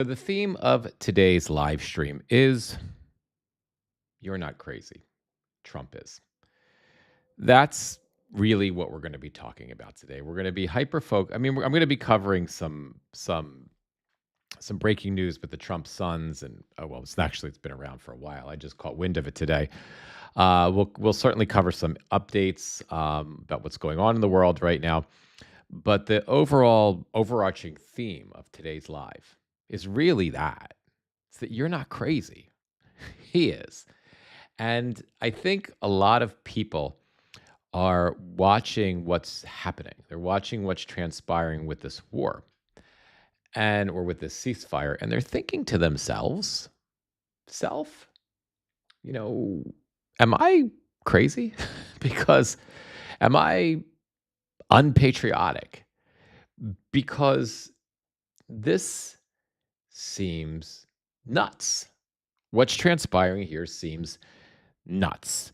The theme of today's live stream is You're Not Crazy. Trump is. That's really what we're going to be talking about today. We're going to be I'm going to be covering some breaking news with the Trump sons, and well, it's been around for a while. I just caught wind of it today. We'll certainly cover some updates about what's going on in the world right now. But the overall overarching theme of today's live is really that it's that you're not crazy. He is. And I think a lot of people are watching what's happening. They're watching what's transpiring with this war and or with this ceasefire, and they're thinking to themselves, self, you know, am I crazy? Because am I unpatriotic? Because this seems nuts. What's transpiring here seems nuts.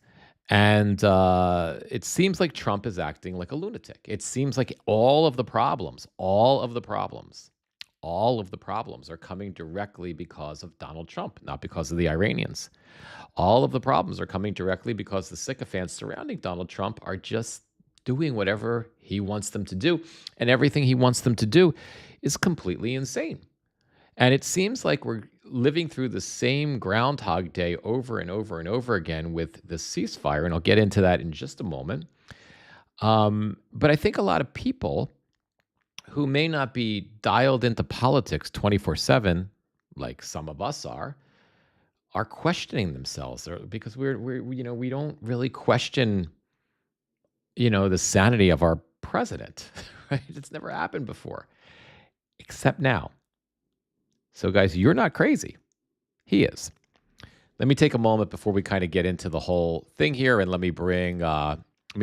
And it seems like Trump is acting like a lunatic. It seems like all of the problems are coming directly because of Donald Trump, not because of the Iranians. All of the problems are coming directly because the sycophants surrounding Donald Trump are just doing whatever he wants them to do. And everything he wants them to do is completely insane. And it seems like we're living through the same Groundhog Day over and over and over again with the ceasefire. And I'll get into that in just a moment. But I think a lot of people who may not be dialed into politics 24/7, like some of us are questioning themselves because we don't really question, the sanity of our president, right? It's never happened before, except now. So, guys, you're not crazy. He is. Let me take a moment before we kind of get into the whole thing here, and let me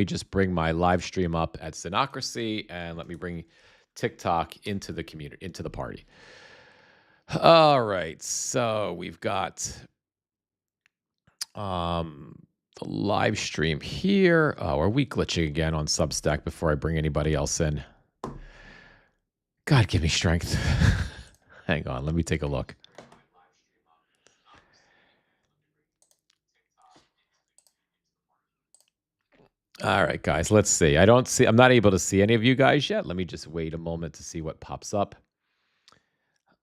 just bring my live stream up at Xenocracy, and let me bring TikTok into the community, into the party. All right, so we've got the live stream here. Oh, are we glitching again on Substack before I bring anybody else in? God, give me strength. Hang on, let me take a look. All right, guys, let's see. I'm not able to see any of you guys yet. Let me just wait a moment to see what pops up.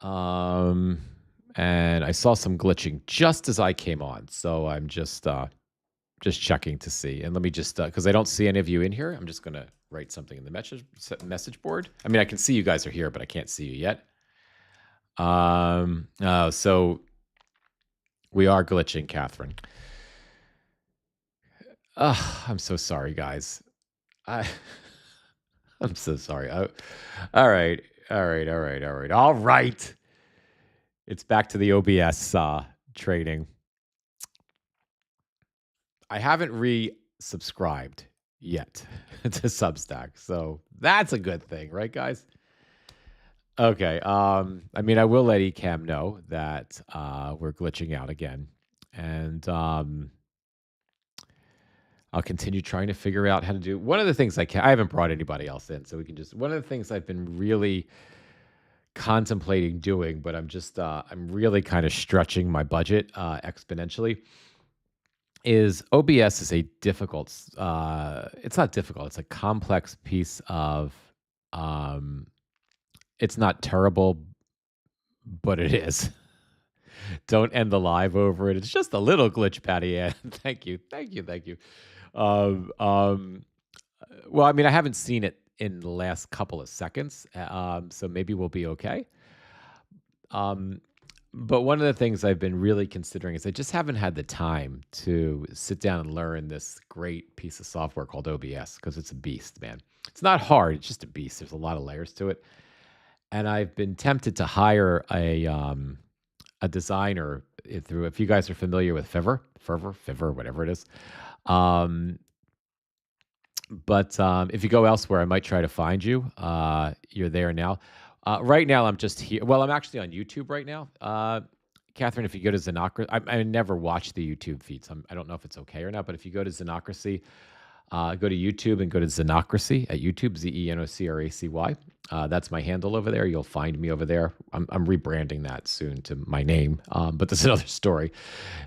Um, and I saw some glitching just as I came on, so I'm just checking to see. And let me just because I don't see any of you in here, I'm just gonna write something in the message board. I mean, I can see you guys are here, but I can't see you yet. So we are glitching, Catherine. I'm so sorry, guys. I I'm so sorry. All right, all right, all right, all right, all right. It's back to the OBS trading. I haven't resubscribed yet to Substack, so that's a good thing, right, guys? Okay. I mean, I will let Ecamm know that we're glitching out again, and I'll continue trying to figure out how to do. One of the things I haven't brought anybody else in, so we can just. One of the things I've been really contemplating doing, but I'm really kind of stretching my budget exponentially. Is OBS is a difficult. It's not difficult. It's a complex piece of. Um, it's not terrible, but it is. Don't end the live over it. It's just a little glitch, Patty Ann. Thank you, thank you, thank you. Um, um, well, I mean, I haven't seen it in the last couple of seconds, so maybe we'll be okay. Um, but one of the things I've been really considering is I just haven't had the time to sit down and learn this great piece of software called OBS because it's a beast, man. It's not hard; it's just a beast. There's a lot of layers to it, and I've been tempted to hire a designer through. If you guys are familiar with Fiverr, whatever it is. Um, but if you go elsewhere, I might try to find you. You're there now. Right now, I'm just here. Well, I'm actually on YouTube right now. Catherine, if you go to Xenocracy, I never watch the YouTube feeds. I don't know if it's okay or not, but if you go to Xenocracy, Go to YouTube and go to Xenocracy at YouTube, Zenocracy. That's my handle over there. You'll find me over there. I'm rebranding that soon to my name, but that's another story.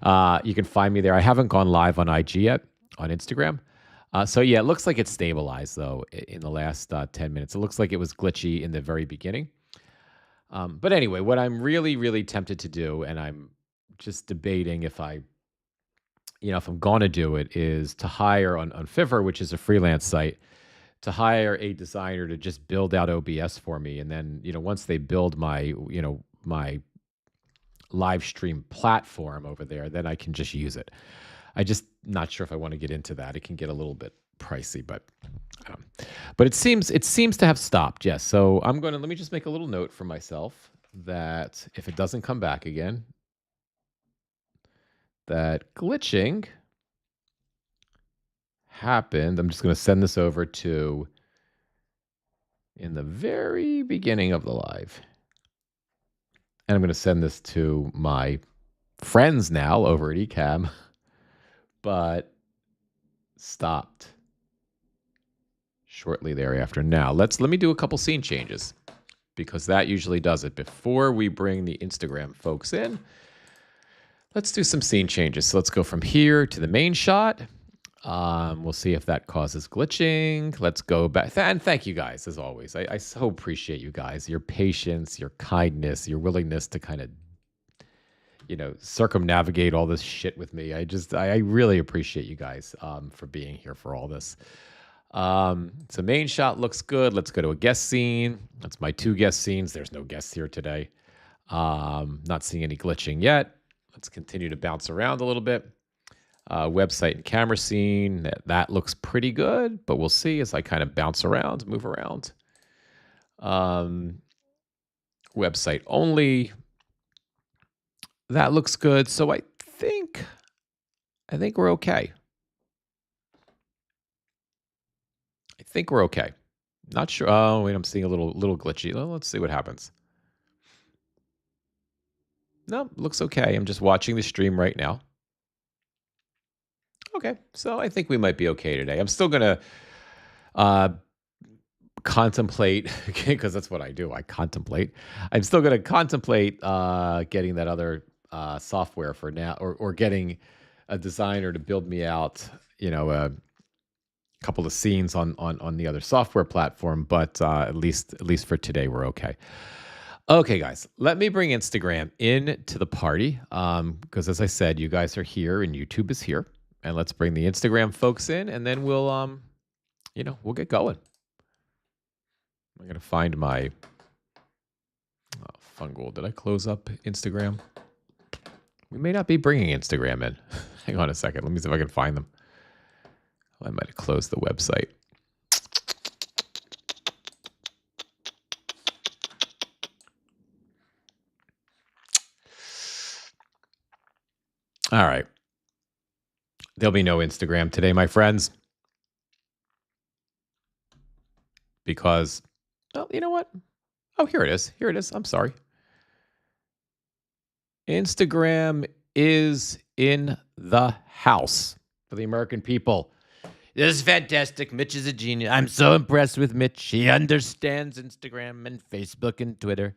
You can find me there. I haven't gone live on IG yet, on Instagram. So yeah, it looks like it's stabilized though in the last 10 minutes. It looks like it was glitchy in the very beginning. But anyway, what I'm really, really tempted to do, and I'm just debating if I'm going to do it, is to hire on Fiverr, which is a freelance site, to hire a designer to just build out OBS for me. And then, once they build my live stream platform over there, then I can just use it. I just not sure if I want to get into that. It can get a little bit pricey, but it seems to have stopped. Yes. So let me just make a little note for myself that if it doesn't come back again, that glitching happened. I'm just going to send this over to in the very beginning of the live. And I'm going to send this to my friends now over at Ecamm, but stopped shortly thereafter. Now, let me do a couple scene changes because that usually does it. Before we bring the Instagram folks in, let's do some scene changes. So let's go from here to the main shot. We'll see if that causes glitching. Let's go back. And thank you guys, as always. I so appreciate you guys, your patience, your kindness, your willingness to kind of, circumnavigate all this shit with me. I really appreciate you guys for being here for all this. So main shot looks good. Let's go to a guest scene. That's my 2 guest scenes. There's no guests here today. Not seeing any glitching yet. Let's continue to bounce around a little bit. Website and camera scene. That looks pretty good, but we'll see as I kind of bounce around, move around. Website only. That looks good. So I think we're okay. Not sure. Oh, wait, I'm seeing a little glitchy. Well, let's see what happens. No, looks okay. I'm just watching the stream right now. Okay, so I think we might be okay today. I'm still going to contemplate, because that's what I do. I contemplate. I'm still going to contemplate getting that other software for now, or getting a designer to build me out, a couple of scenes on the other software platform. But at least for today, we're okay. Okay, guys, let me bring Instagram into the party because, as I said, you guys are here and YouTube is here. And let's bring the Instagram folks in, and then we'll get going. I'm going to find my fungal. Did I close up Instagram? We may not be bringing Instagram in. Hang on a second. Let me see if I can find them. I might have closed the website. All right. There'll be no Instagram today, my friends. Because, well, you know what? Oh, here it is. I'm sorry. Instagram is in the house for the American people. This is fantastic. Mitch is a genius. I'm so impressed with Mitch. He understands Instagram and Facebook and Twitter.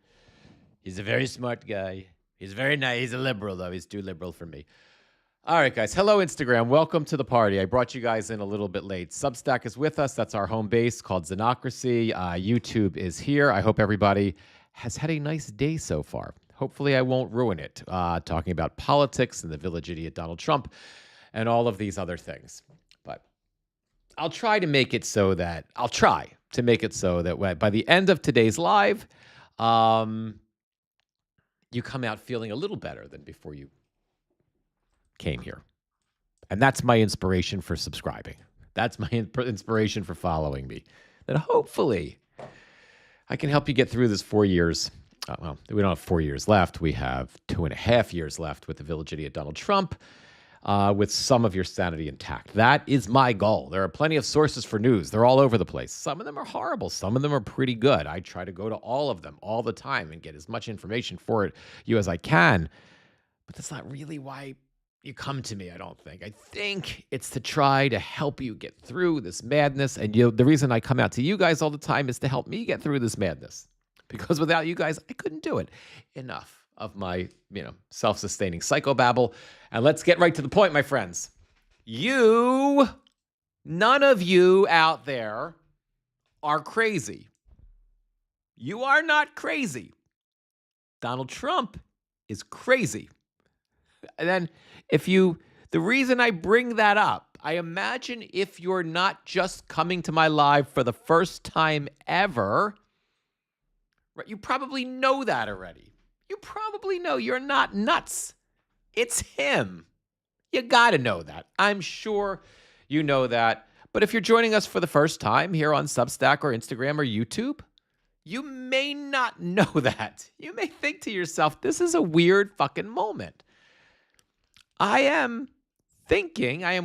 He's a very smart guy. He's very nice. He's a liberal, though. He's too liberal for me. All right, guys. Hello, Instagram. Welcome to the party. I brought you guys in a little bit late. Substack is with us. That's our home base called Xenocracy. YouTube is here. I hope everybody has had a nice day so far. Hopefully, I won't ruin it talking about politics and the village idiot Donald Trump and all of these other things. But I'll try to make it so that by the end of today's live, you come out feeling a little better than before you came here. And that's my inspiration for subscribing. That's my inspiration for following me. That hopefully I can help you get through this 4 years. Well, we don't have 4 years left. We have 2.5 years left with the village idiot Donald Trump, with some of your sanity intact. That is my goal. There are plenty of sources for news. They're all over the place. Some of them are horrible. Some of them are pretty good. I try to go to all of them all the time and get as much information for you as I can. But that's not really why you come to me, I don't think. I think it's to try to help you get through this madness. And the reason I come out to you guys all the time is to help me get through this madness. Because without you guys, I couldn't do it. Enough of my, self-sustaining psychobabble. And let's get right to the point, my friends. None of you out there are crazy. You are not crazy. Donald Trump is crazy. And then the reason I bring that up, I imagine if you're not just coming to my live for the first time ever, right, you probably know that already. You probably know you're not nuts. It's him. You got to know that. I'm sure you know that. But if you're joining us for the first time here on Substack or Instagram or YouTube, you may not know that. You may think to yourself, this is a weird fucking moment. I am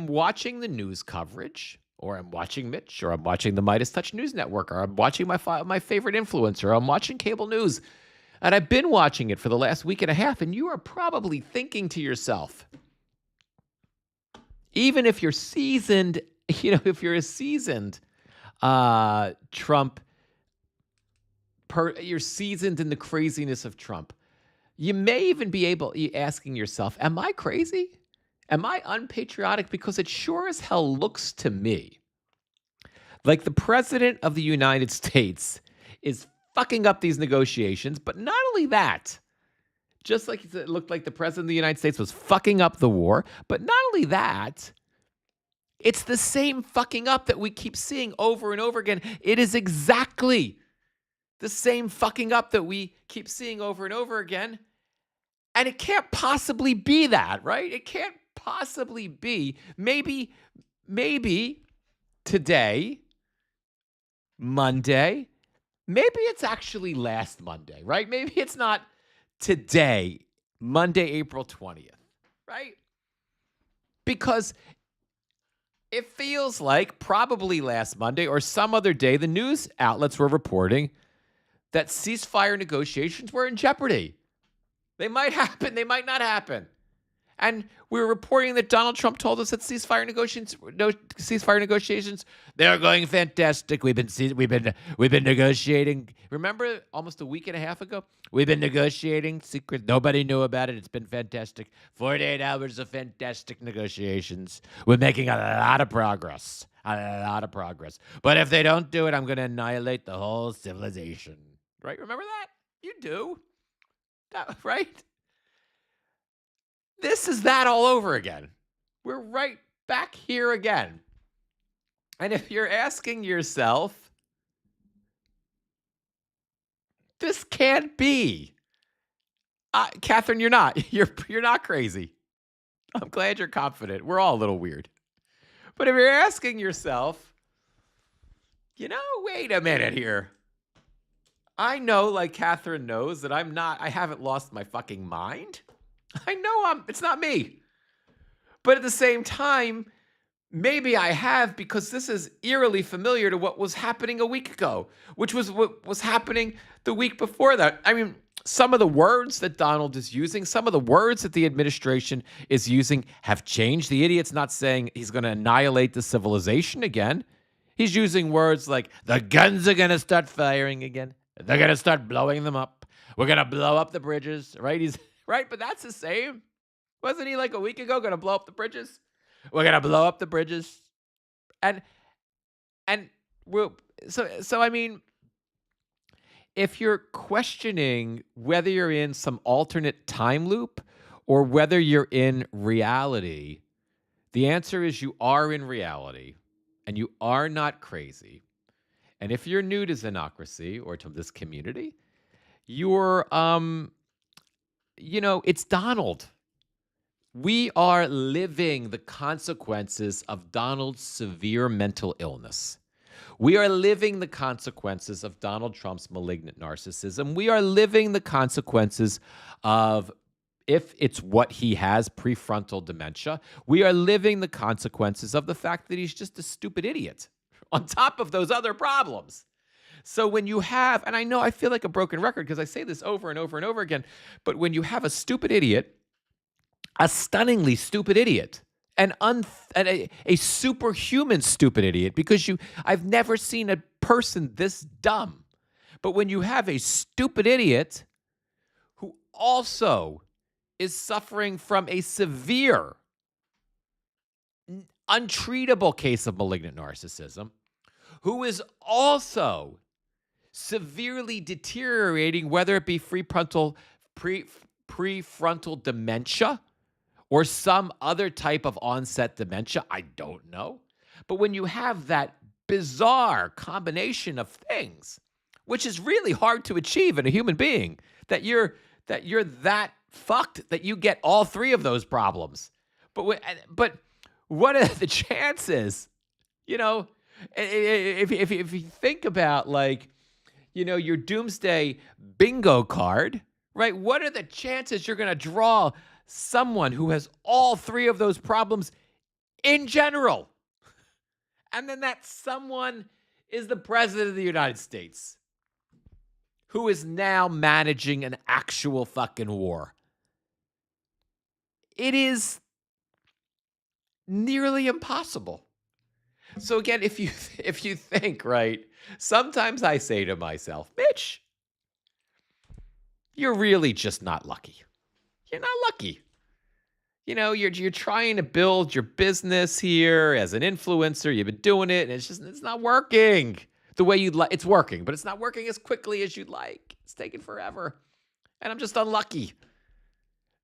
watching the news coverage, or I'm watching Mitch, or I'm watching the Midas Touch News Network, or I'm watching my favorite influencer, or I'm watching cable news. And I've been watching it for the last week and a half, and you are probably thinking to yourself, even if you're seasoned, if you're a seasoned Trump, you're seasoned in the craziness of Trump, you may even be asking yourself, am I crazy? Am I unpatriotic? Because it sure as hell looks to me like the president of the United States is fucking up these negotiations. But not only that, just like it looked like the president of the United States was fucking up the war, but not only that, it's the same fucking up that we keep seeing over and over again. It is exactly the same fucking up that we keep seeing over and over again. And it can't possibly be that, right? It can't possibly be. Maybe today, Monday, maybe it's actually last Monday, right? Maybe it's not today, Monday, April 20th, right? Because it feels like probably last Monday or some other day, the news outlets were reporting that ceasefire negotiations were in jeopardy. They might happen, they might not happen. And we were reporting that Donald Trump told us that ceasefire negotiations, they're going fantastic. We've been negotiating. Remember almost a week and a half ago? We've been negotiating secret. Nobody knew about it. It's been fantastic. 48 hours of fantastic negotiations. We're making a lot of progress. But if they don't do it, I'm going to annihilate the whole civilization. Right? Remember that? You do. Right? This is that all over again. We're right back here again. And if you're asking yourself, this can't be. Catherine, you're not. You're not crazy. I'm glad you're confident. We're all a little weird. But if you're asking yourself, wait a minute here. I know, like Catherine knows, that I haven't lost my fucking mind. I know it's not me. But at the same time, maybe I have, because this is eerily familiar to what was happening a week ago, which was what was happening the week before that. I mean, some of the words that Donald is using, some of the words that the administration is using have changed. The idiot's not saying he's going to annihilate the civilization again. He's using words like, the guns are going to start firing again. They're going to start blowing them up. We're going to blow up the bridges, right? He's right, but that's the same. Wasn't he like a week ago going to blow up the bridges? We're going to blow up the bridges. And so I mean, if you're questioning whether you're in some alternate time loop or whether you're in reality, the answer is you are in reality and you are not crazy. And if you're new to Xenocracy or to this community, you're, it's Donald. We are living the consequences of Donald's severe mental illness. We are living the consequences of Donald Trump's malignant narcissism. We are living the consequences of, if it's what he has, prefrontal dementia. We are living the consequences of the fact that he's just a stupid idiot on top of those other problems. So when you have, and I know I feel like a broken record because I say this over and over and over again, but when you have a stupid idiot a stunningly stupid idiot, and a superhuman stupid idiot because I've never seen a person this dumb. But when you have a stupid idiot who also is suffering from a severe, untreatable case of malignant narcissism, who is also severely deteriorating, whether it be prefrontal dementia or some other type of onset dementia, I don't know. But when you have that bizarre combination of things, which is really hard to achieve in a human being, that you're that fucked that you get all three of those problems. But what are the chances? You know, if you think about, like, your doomsday bingo card, right? What are the chances you're going to draw someone who has all three of those problems in general? And then that someone is the president of the United States, who is now managing an actual fucking war. It is nearly impossible. So again, if you think, right, sometimes I say to myself, Mitch, you're really just not lucky. You're not lucky. You're trying to build your business here as an influencer. You've been doing it, and it's not working the way you'd like. It's working, but it's not working as quickly as you'd like. It's taking forever, and I'm just unlucky.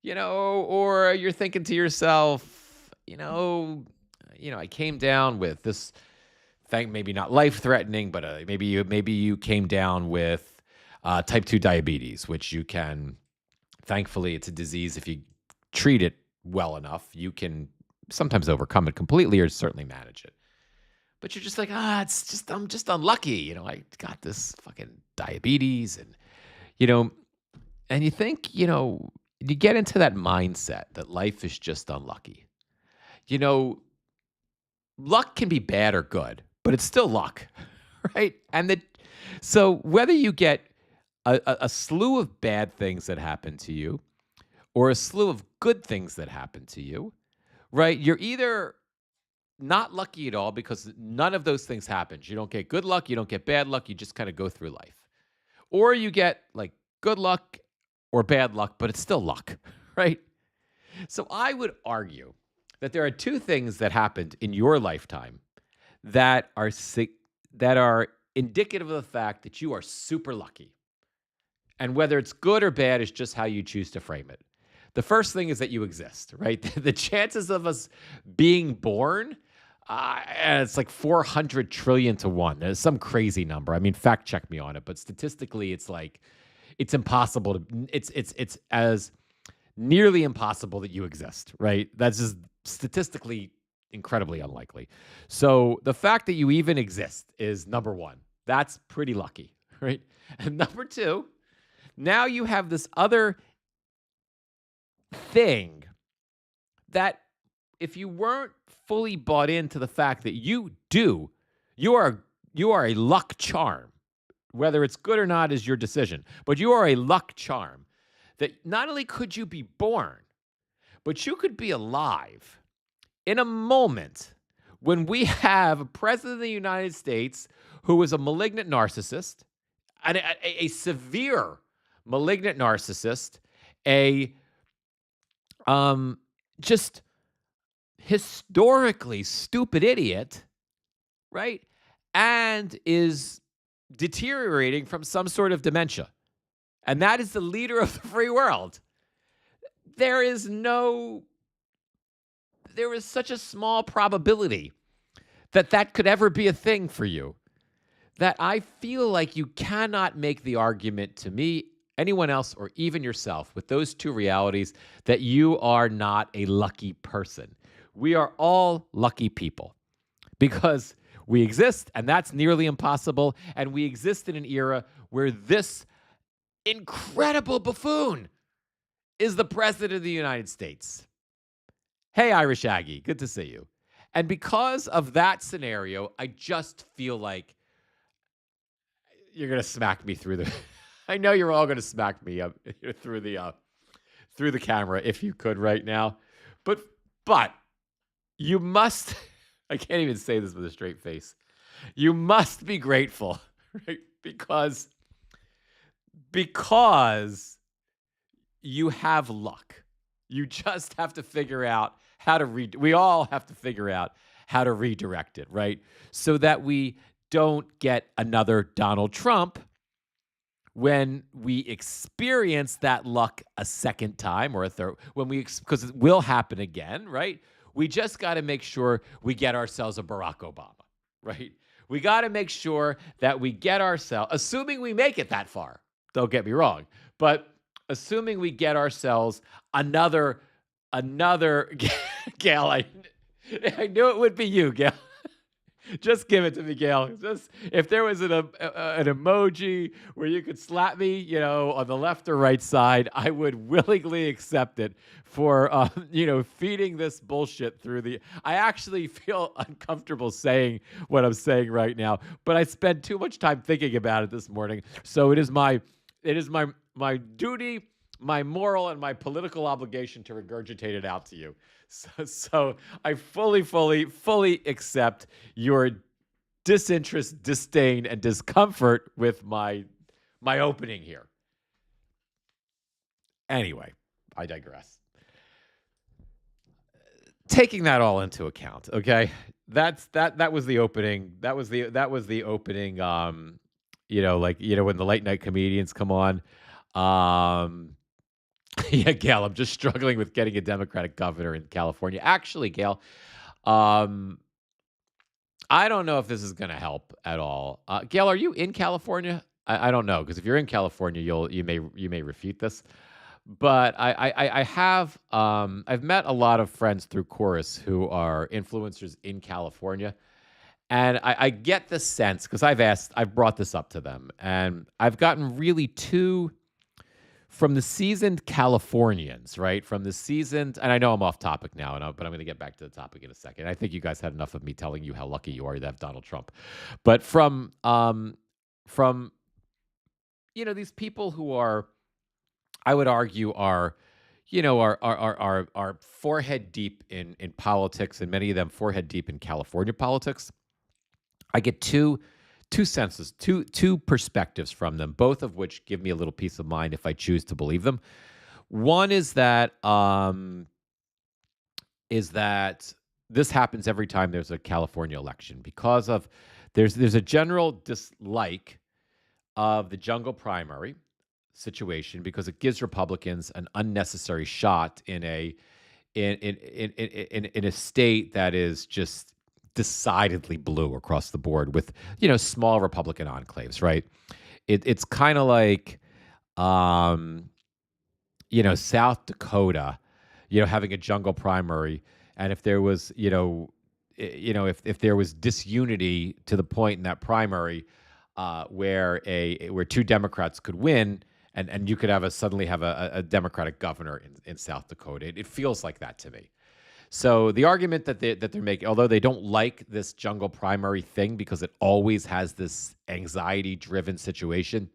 Or you're thinking to yourself, I came down with this thing, maybe not life-threatening, but maybe you came down with type 2 diabetes, which you can, thankfully, it's a disease. If you treat it well enough, you can sometimes overcome it completely or certainly manage it. But you're just like, I'm just unlucky. I got this fucking diabetes, and you think, you get into that mindset that life is just unlucky. Luck can be bad or good, but it's still luck, right? So whether you get a slew of bad things that happen to you or a slew of good things that happen to you, right? You're either not lucky at all because none of those things happen. You don't get good luck, you don't get bad luck, you just kind of go through life. Or you get like good luck or bad luck, but it's still luck, right? So I would argue that there are two things that happened in your lifetime that are indicative of the fact that you are super lucky. And whether it's good or bad is just how you choose to frame it. The first thing is that you exist, right? The chances of us being born, it's like 400 trillion to 1. There's some crazy number. I mean, fact check me on it, but statistically, it's impossible it's as nearly impossible that you exist, right? That's just statistically incredibly unlikely. So the fact that you even exist is number one. That's pretty lucky, right? And number two, now you have this other thing that if you weren't fully bought into the fact that you are a luck charm, whether it's good or not is your decision, but you are a luck charm, that not only could you be born, but you could be alive in a moment when we have a president of the United States who is a malignant narcissist, a severe malignant narcissist, just historically stupid idiot, right? And is deteriorating from some sort of dementia. And that is the leader of the free world. There is such a small probability that could ever be a thing for you that I feel like you cannot make the argument to me, anyone else, or even yourself with those two realities that you are not a lucky person. We are all lucky people because we exist, and that's nearly impossible. And we exist in an era where this incredible buffoon is the president of the United States. Hey, Irish Aggie, good to see you. And because of that scenario, I just feel like you're going to smack me through the... I know you're all going to smack me up through the camera if you could right now. But but you must I can't even say this with a straight face. You must be grateful, right? Because you have luck. You just have to figure out how to we all have to figure out how to redirect it, right? So that we don't get another Donald Trump when we experience that luck a second time or a third, when because it will happen again, right? We just got to make sure we get ourselves a Barack Obama, right? We got to make sure that we get ourselves, assuming we make it that far, don't get me wrong, but assuming we get ourselves another Gail, I knew it would be you, Gail. Just give it to me, Gail. Just if there was an emoji where you could slap me, on the left or right side, I would willingly accept it for, feeding this bullshit through the. I actually feel uncomfortable saying what I'm saying right now, but I spent too much time thinking about it this morning. So it is my duty, my moral, and my political obligation to regurgitate it out to you. So I fully accept your disinterest, disdain, and discomfort with my opening here. Anyway, I digress. Taking that all into account, okay? That was the opening. That was the opening. When the late night comedians come on. Yeah, Gail, I'm just struggling with getting a Democratic governor in California. Actually, Gail, um, I don't know if this is going to help at all. Gail, are you in California? I don't know, because if you're in California, you may refute this. But I have I've met a lot of friends through Chorus who are influencers in California, and I get the sense, because I've brought this up to them, and I've gotten really two from the seasoned Californians, right? From the seasoned, and I know I'm off topic now, but I'm going to get back to the topic in a second. I think you guys had enough of me telling you how lucky you are to have Donald Trump, but from these people who are, I would argue, are forehead deep in politics, and many of them forehead deep in California politics. I get two senses, two perspectives from them, both of which give me a little peace of mind if I choose to believe them. One is that this happens every time there's a California election, because of there's a general dislike of the jungle primary situation, because it gives Republicans an unnecessary shot in a state that is just decidedly blue across the board, with small Republican enclaves, right? It's kind of like South Dakota, having a jungle primary, and if there was if there was disunity to the point in that primary where two Democrats could win, and you could suddenly have a Democratic governor in South Dakota. It feels like that to me. So the argument that they're making, although they don't like this jungle primary thing because it always has this anxiety-driven situation,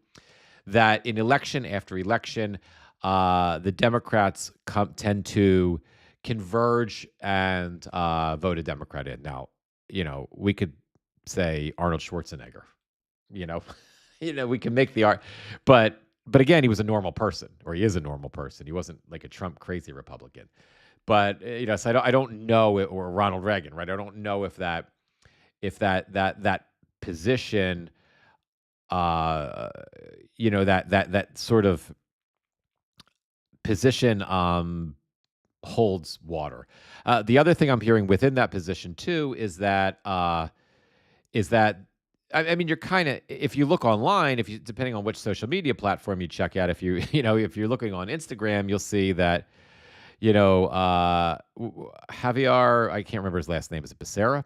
that in election after election, the Democrats tend to converge and vote a Democrat in. Now, we could say Arnold Schwarzenegger. You know, we can make the art, but again, he was a normal person, or he is a normal person. He wasn't like a Trump crazy Republican. But so I don't know it, or Ronald Reagan, right? I don't know if that position, that sort of position holds water. The other thing I'm hearing within that position too is that I mean, you're kind of, if you look online, depending on which social media platform you check out, if if you're looking on Instagram, you'll see that. Javier, I can't remember his last name. Is it Becerra?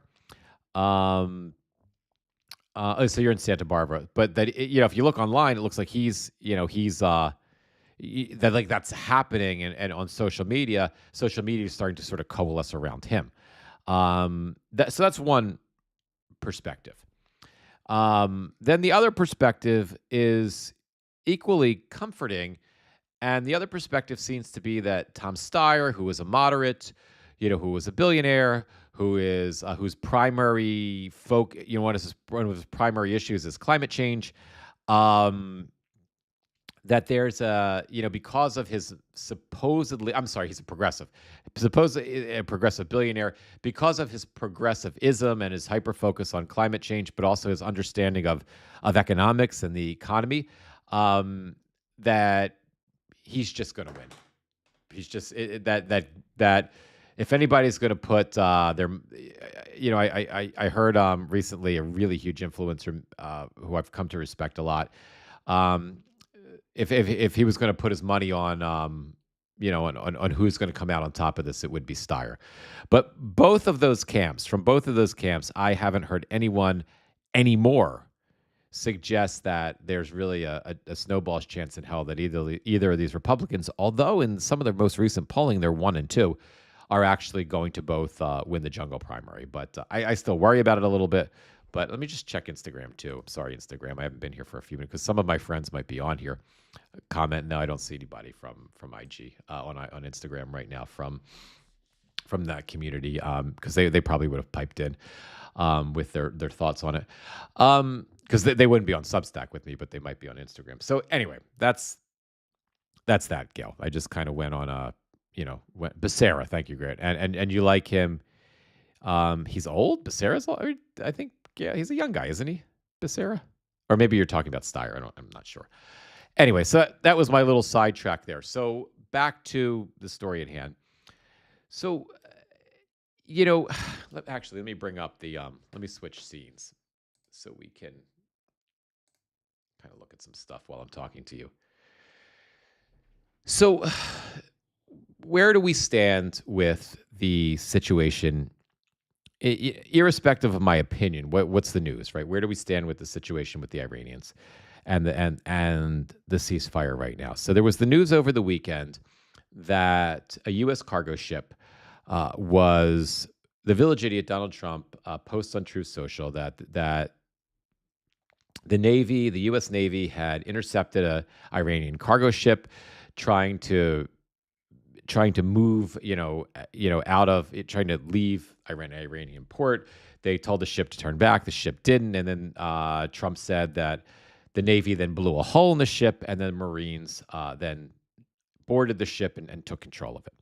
So you're in Santa Barbara, but that if you look online, it looks like he's that like that's happening, and on social media is starting to sort of coalesce around him. So that's one perspective. Then the other perspective is equally comforting, And the other perspective seems to be that Tom Steyer, who was a moderate, who was a billionaire, who is whose primary one of his primary issues is climate change. Um, that there's because of his supposedly, I'm sorry, he's a progressive, supposedly a progressive billionaire, because of his progressivism and his hyper focus on climate change, but also his understanding of economics and the economy, that he's just going to win. He's just that if anybody's going to put I heard recently a really huge influencer who I've come to respect a lot. Um, if he was going to put his money on on who's going to come out on top of this, it would be Steyer. But from both of those camps, I haven't heard anyone anymore suggest that there's really a snowball's chance in hell that either of these Republicans, although in some of their most recent polling they're 1 and 2, are actually going to both win the jungle primary. But I still worry about it a little bit. But let me just check Instagram too. I'm sorry, Instagram. I haven't been here for a few minutes because some of my friends might be on here. Comment. No, I don't see anybody from IG on Instagram right now from that community because they probably would have piped in with their thoughts on it because they wouldn't be on Substack with me, but they might be on Instagram. So anyway, that's that, Gail. I just kind of went on Becerra. Thank you, Grant. And you like him? He's old. Becerra's old. I think he's a young guy, isn't he? Becerra, or maybe you're talking about Steyer. I'm not sure. Anyway, so that was my little sidetrack there. So back to the story at hand. So, let me bring up let me switch scenes so we can kind of look at some stuff while I'm talking to you. So, where do we stand with the situation? Irrespective of my opinion, what's the news, right? Where do we stand with the situation with the Iranians and the ceasefire right now? So there was the news over the weekend that a U.S. cargo ship was the village idiot Donald Trump posts on Truth Social that the Navy, the U.S. Navy, had intercepted a Iranian cargo ship trying to move, out of it, trying to leave Iranian port. They told the ship to turn back. The ship didn't. And then Trump said that the Navy then blew a hole in the ship, and then Marines then boarded the ship and took control of it.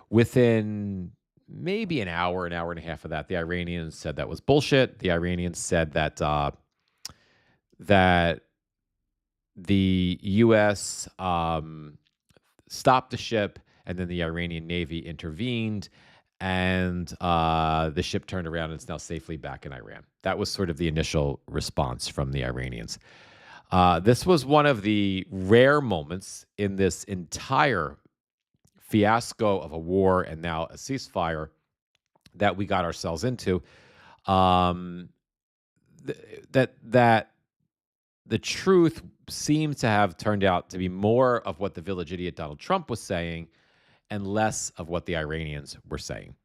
Within maybe an hour and a half of that, the Iranians said that was bullshit. The Iranians said that that the U.S. Stopped the ship, and then the Iranian Navy intervened, and the ship turned around and it's now safely back in Iran. That was sort of the initial response from the Iranians. This was one of the rare moments in this entire fiasco of a war and now a ceasefire that we got ourselves into. That the truth seems to have turned out to be more of what the village idiot Donald Trump was saying and less of what the Iranians were saying.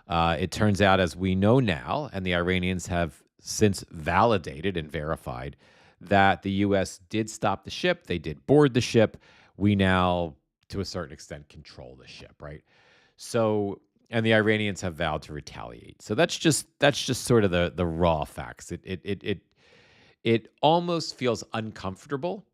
It turns out, as we know now, and the Iranians have since validated and verified, that the U.S. did stop the ship. They did board the ship. We now, to a certain extent, control the ship, right? So, and the Iranians have vowed to retaliate. So that's just sort of the raw facts. It almost feels uncomfortable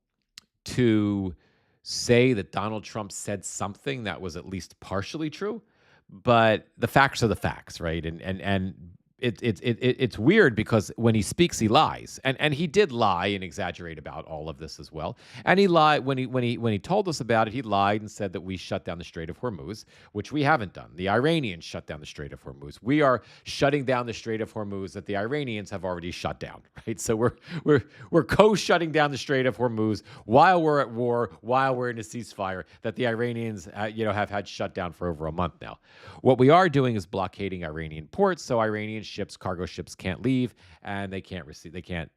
to say that Donald Trump said something that was at least partially true, but the facts are the facts, right? And it's weird because when he speaks, he lies, and he did lie and exaggerate about all of this as well. And he lied when he told us about it. He lied and said that we shut down the Strait of Hormuz, which we haven't done. The Iranians shut down the Strait of Hormuz. We are shutting down the Strait of Hormuz that the Iranians have already shut down, right? So we're co-shutting down the Strait of Hormuz while we're at war, while we're in a ceasefire that the Iranians have had shut down for over a month now. What we are doing is blockading Iranian ports, so Iranian cargo ships can't leave, and they can't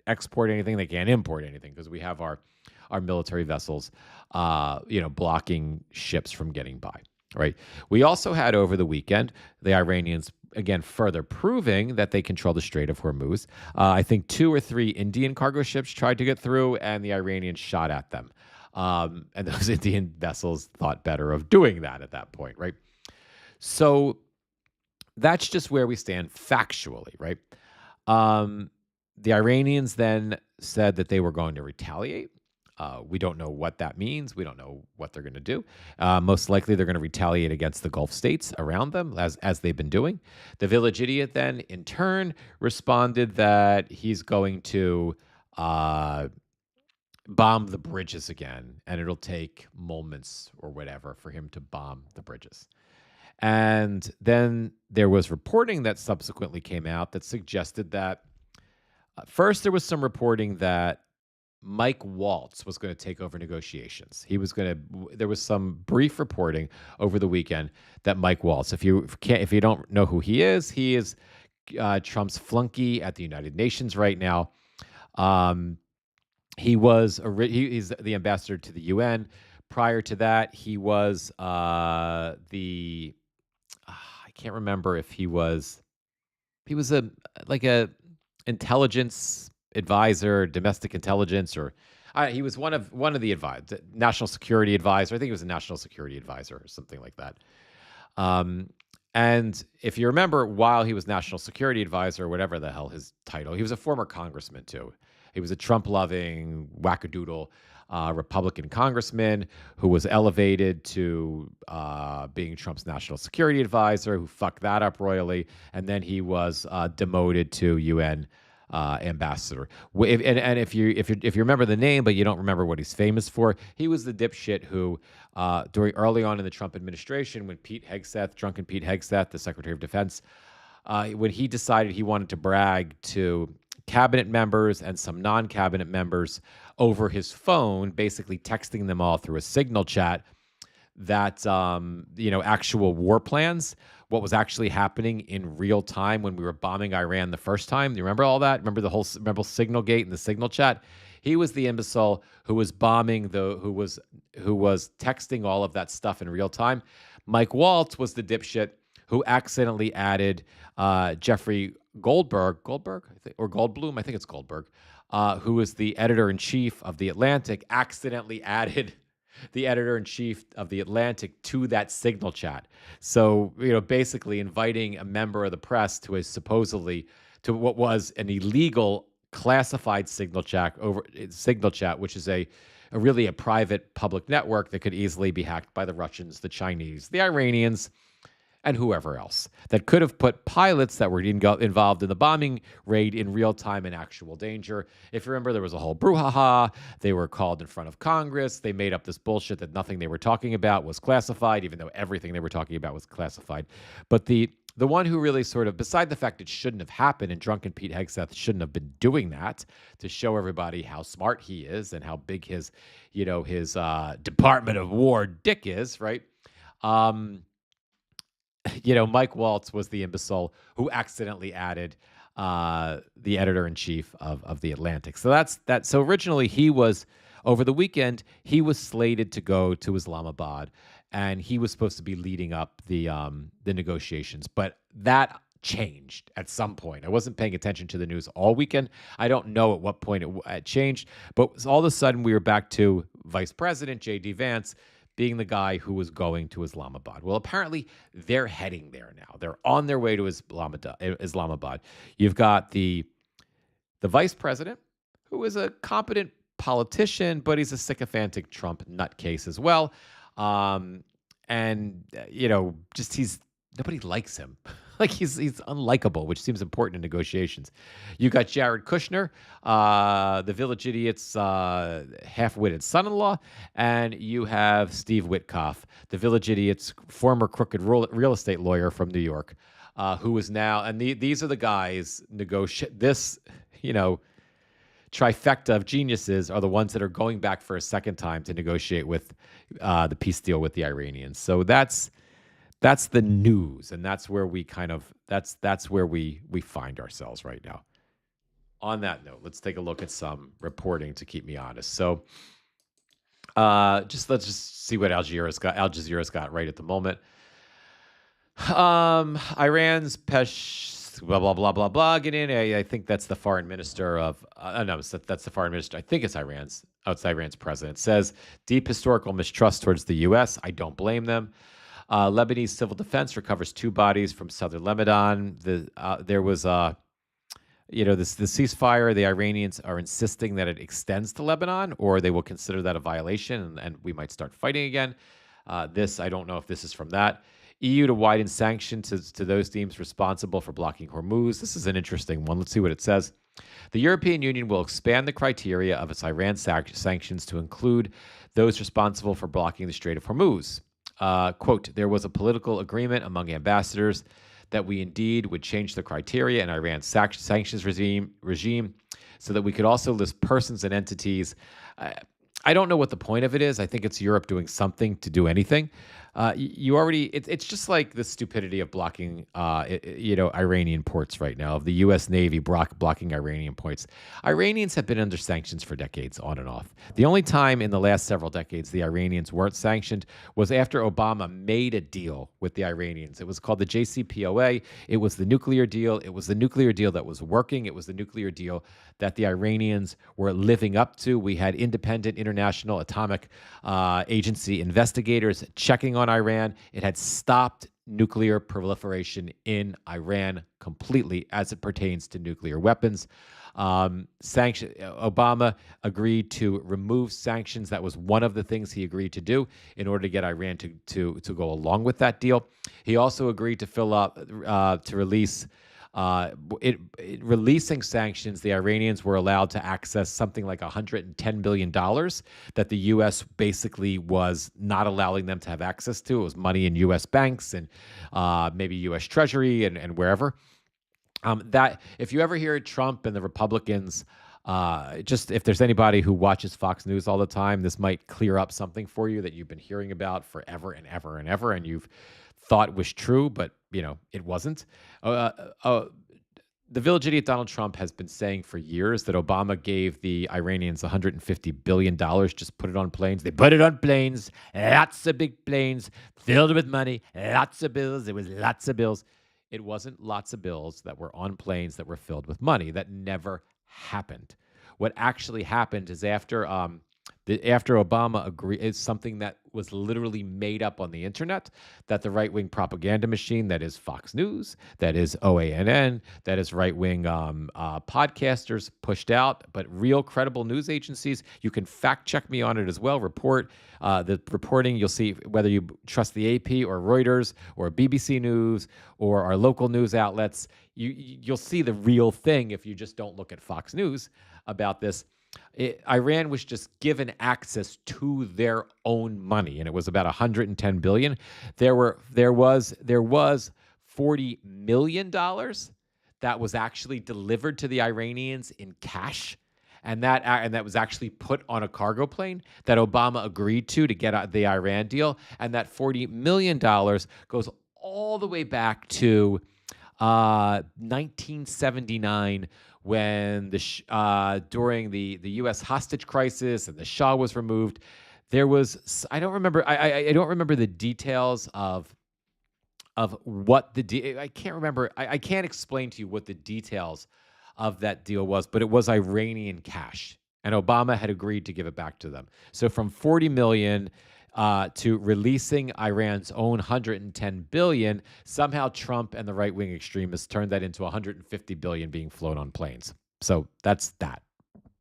export anything, they can't import anything because we have our military vessels, blocking ships from getting by. Right. We also had over the weekend the Iranians again further proving that they control the Strait of Hormuz. I think 2 or 3 Indian cargo ships tried to get through, and the Iranians shot at them. And those Indian vessels thought better of doing that at that point, right? So that's just where we stand factually, right? Um, the Iranians then said that they were going to retaliate. We don't know what that means. We don't know what they're going to do. Most likely, they're going to retaliate against the Gulf states around them, as they've been doing. The Village Idiot then, in turn, responded that he's going to bomb the bridges again, and it'll take moments or whatever for him to bomb the bridges. And then there was reporting that subsequently came out that suggested that first there was some reporting that Mike Waltz was going to take over negotiations. There was some brief reporting over the weekend that Mike Waltz, if you don't know who he is Trump's flunky at the United Nations right now. He's the ambassador to the UN. Prior to that, he was I can't remember if he was a intelligence advisor, domestic intelligence, or he was one of the national security advisor. I think he was a national security advisor or something like that. And if you remember, while he was national security advisor, whatever the hell his title, he was a former congressman too. He was a Trump-loving wackadoodle Republican congressman who was elevated to being Trump's national security advisor, who fucked that up royally, and then he was demoted to UN ambassador. If you remember the name, but you don't remember what he's famous for, he was the dipshit who, during early on in the Trump administration, when drunken Pete Hegseth, the Secretary of Defense, when he decided he wanted to brag to cabinet members and some non-cabinet members over his phone, basically texting them all through a Signal chat, that actual war plans, what was actually happening in real time when we were bombing Iran the first time. Do you remember all that? Remember Signal Gate and the Signal chat? He was the imbecile who was who was texting all of that stuff in real time. Mike Waltz was the dipshit who accidentally added Jeffrey Goldberg, or Goldblum, I think it's Goldberg, who is the editor-in-chief of The Atlantic, accidentally added the editor-in-chief of The Atlantic to that Signal chat. So, basically inviting a member of the press to to what was an illegal classified Signal chat, which is really a private public network that could easily be hacked by the Russians, the Chinese, the Iranians, and whoever else that could have put pilots that were involved in the bombing raid in real time in actual danger. If you remember, there was a whole brouhaha. They were called in front of Congress. They made up this bullshit that nothing they were talking about was classified, even though everything they were talking about was classified. But the one who really sort of, beside the fact it shouldn't have happened, and drunken Pete Hegseth shouldn't have been doing that to show everybody how smart he is and how big his Department of War dick is, right? Mike Waltz was the imbecile who accidentally added the editor-in-chief of The Atlantic. So that's that. So originally over the weekend, he was slated to go to Islamabad, and he was supposed to be leading up the negotiations. But that changed at some point. I wasn't paying attention to the news all weekend. I don't know at what point it changed, but all of a sudden we were back to Vice President J.D. Vance being the guy who was going to Islamabad. Well, apparently they're heading there now. They're on their way to Islamabad. You've got the vice president, who is a competent politician, but he's a sycophantic Trump nutcase as well. Nobody likes him. He's unlikable, which seems important in negotiations. You got Jared Kushner, the Village Idiot's half-witted son-in-law, and you have Steve Witkoff, the Village Idiot's former crooked real estate lawyer from New York, who is now, and these are the guys this, trifecta of geniuses are the ones that are going back for a second time to negotiate with the peace deal with the Iranians. So that's the news, and that's where we that's where we find ourselves right now. On that note, let's take a look at some reporting to keep me honest. So, let's just see what Al Jazeera's got right at the moment. Iran's blah blah blah blah blah. Get in. I think that's the foreign minister of. No, that's the foreign minister. I think it's Iran's. Oh, it's Iran's president. Says deep historical mistrust towards the U.S. I don't blame them. Lebanese civil defense recovers two bodies from southern Lebanon. There was this the ceasefire. The Iranians are insisting that it extends to Lebanon, or they will consider that a violation, and we might start fighting again. I don't know if this is from that. EU to widen sanctions to those deemed responsible for blocking Hormuz. This is an interesting one. Let's see what it says. The European Union will expand the criteria of its Iran sanctions to include those responsible for blocking the Strait of Hormuz. Quote, there was a political agreement among ambassadors that we indeed would change the criteria in Iran's sanctions regime so that we could also list persons and entities. I don't know what the point of it is. I think it's Europe doing something to do anything. It's just like the stupidity of blocking, Iranian ports right now, of the U.S. Navy blocking Iranian ports. Iranians have been under sanctions for decades, on and off. The only time in the last several decades the Iranians weren't sanctioned was after Obama made a deal with the Iranians. It was called the JCPOA. It was the nuclear deal. It was the nuclear deal that was working. It was the nuclear deal that the Iranians were living up to. We had independent International Atomic Agency investigators checking on Iran. It had stopped nuclear proliferation in Iran completely as it pertains to nuclear weapons. Obama agreed to remove sanctions. That was one of the things he agreed to do in order to get Iran to go along with that deal. He also agreed to release. Releasing sanctions, the Iranians were allowed to access something like $110 billion that the U.S. basically was not allowing them to have access to. It was money in U.S. banks and maybe U.S. Treasury and wherever. That if you ever hear Trump and the Republicans, just if there's anybody who watches Fox News all the time, this might clear up something for you that you've been hearing about forever and ever and ever, and you've thought was true, but it wasn't. The village idiot Donald Trump has been saying for years that Obama gave the Iranians $150 billion, just put it on planes. They put it on planes, lots of big planes, filled with money, lots of bills. It was lots of bills. It wasn't lots of bills that were on planes that were filled with money. That never happened. What actually happened is after Obama agreed, is something that was literally made up on the internet, that the right-wing propaganda machine, that is Fox News, that is OANN, that is right-wing podcasters pushed out, but real credible news agencies, you can fact check me on it as well, the reporting, you'll see whether you trust the AP or Reuters or BBC News or our local news outlets, you'll see the real thing if you just don't look at Fox News about this. Iran was just given access to their own money, and it was about $110 billion. There was $40 million that was actually delivered to the Iranians in cash, and that was actually put on a cargo plane that Obama agreed to get out the Iran deal, and that $40 million goes all the way back to 1979. When during the U.S. hostage crisis and the Shah was removed, there was I don't remember the details of what I can't remember. I can't explain to you what the details of that deal was, but it was Iranian cash, and Obama had agreed to give it back to them. So from $40 million to releasing Iran's own $110 billion, somehow Trump and the right-wing extremists turned that into $150 billion being flown on planes. So that's that.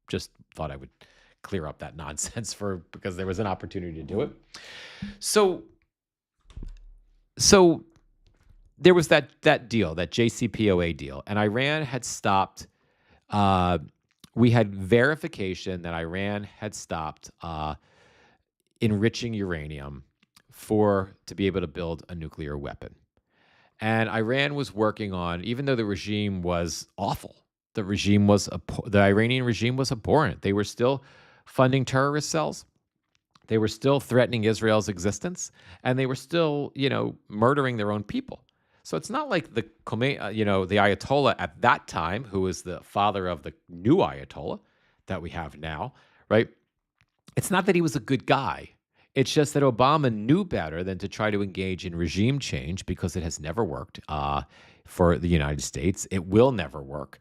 Just thought I would clear up that nonsense because there was an opportunity to do it. So there was that deal, that JCPOA deal, and Iran had stopped. We had verification that Iran had stopped enriching uranium to be able to build a nuclear weapon. And Iran was working on, even though the regime was awful, the Iranian regime was abhorrent. They were still funding terrorist cells. They were still threatening Israel's existence, and they were still, murdering their own people. So it's not like the Ayatollah at that time, who is the father of the new Ayatollah that we have now, right? It's not that he was a good guy. It's just that Obama knew better than to try to engage in regime change, because it has never worked for the United States. It will never work.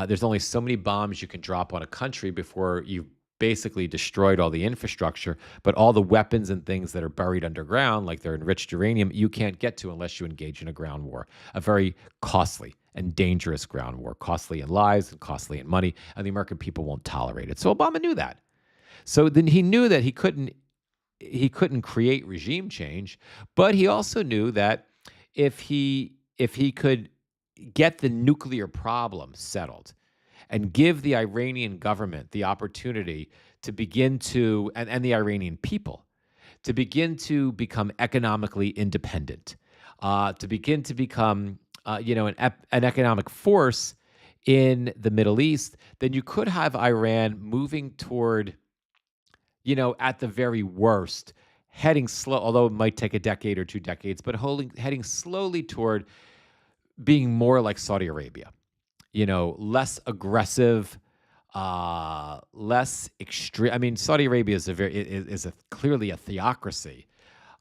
There's only so many bombs you can drop on a country before you've basically destroyed all the infrastructure, but all the weapons and things that are buried underground, like their enriched uranium, you can't get to unless you engage in a ground war, a very costly and dangerous ground war, costly in lives and costly in money, and the American people won't tolerate it. So Obama knew that. So then he knew that he couldn't create regime change, but he also knew that if he could get the nuclear problem settled and give the Iranian government the opportunity to begin to, and the Iranian people, to begin to become economically independent, to begin to become, an economic force in the Middle East, then you could have Iran moving toward, at the very worst, heading slow, although it might take a decade or 2 decades, but heading slowly toward being more like Saudi Arabia, less aggressive, less extreme. I mean, Saudi Arabia is clearly a theocracy,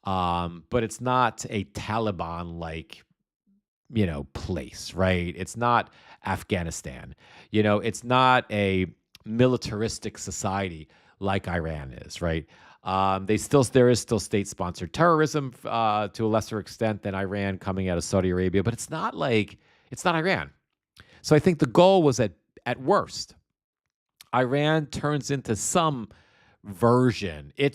but it's not a Taliban like place, right? It's not Afghanistan. It's not a militaristic society like Iran is, right? There is still state-sponsored terrorism to a lesser extent than Iran coming out of Saudi Arabia, but it's not Iran. So I think the goal was at worst, Iran turns into its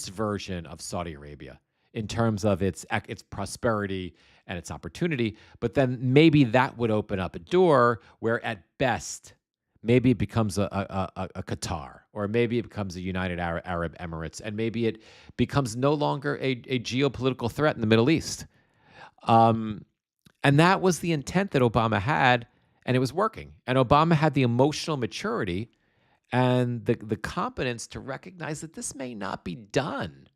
version of Saudi Arabia in terms of its prosperity and its opportunity. But then maybe that would open up a door where, at best, maybe it becomes a Qatar, or maybe it becomes a United Arab Emirates, and maybe it becomes no longer a geopolitical threat in the Middle East. And that was the intent that Obama had, and it was working. And Obama had the emotional maturity and the competence to recognize that this may not be done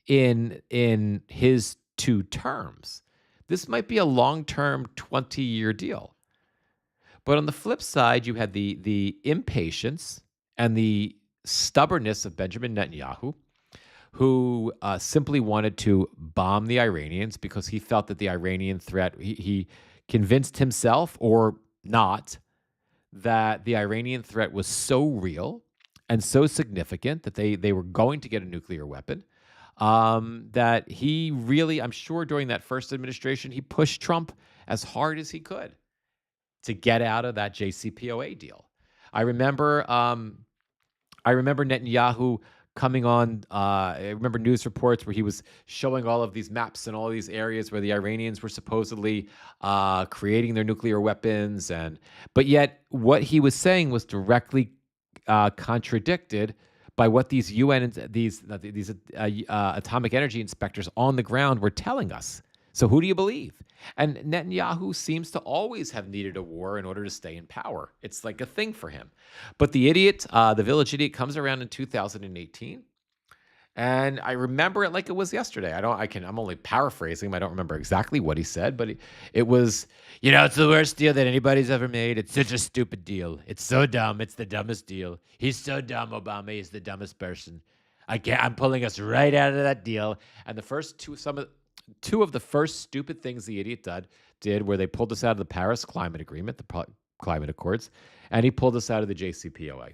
in his 2 terms. This might be a long-term 20-year deal. But on the flip side, you had the impatience and the stubbornness of Benjamin Netanyahu, who simply wanted to bomb the Iranians because he felt that the Iranian threat, he convinced himself, or not, that the Iranian threat was so real and so significant that they were going to get a nuclear weapon, that he really, I'm sure during that first administration, he pushed Trump as hard as he could to get out of that JCPOA deal. I remember Netanyahu coming on. I remember news reports where he was showing all of these maps and all these areas where the Iranians were supposedly creating their nuclear weapons, but yet what he was saying was directly contradicted by what these atomic energy inspectors on the ground were telling us. So who do you believe? And Netanyahu seems to always have needed a war in order to stay in power. It's like a thing for him. But the village idiot, comes around in 2018. And I remember it like it was yesterday. I'm only paraphrasing him. I don't remember exactly what he said, but it was, it's the worst deal that anybody's ever made. It's such a stupid deal. It's so dumb. It's the dumbest deal. He's so dumb, Obama. He's the dumbest person. I'm pulling us right out of that deal. And the first two of the first stupid things the idiot did where they pulled us out of the Paris Climate Agreement, the Climate Accords, and he pulled us out of the JCPOA.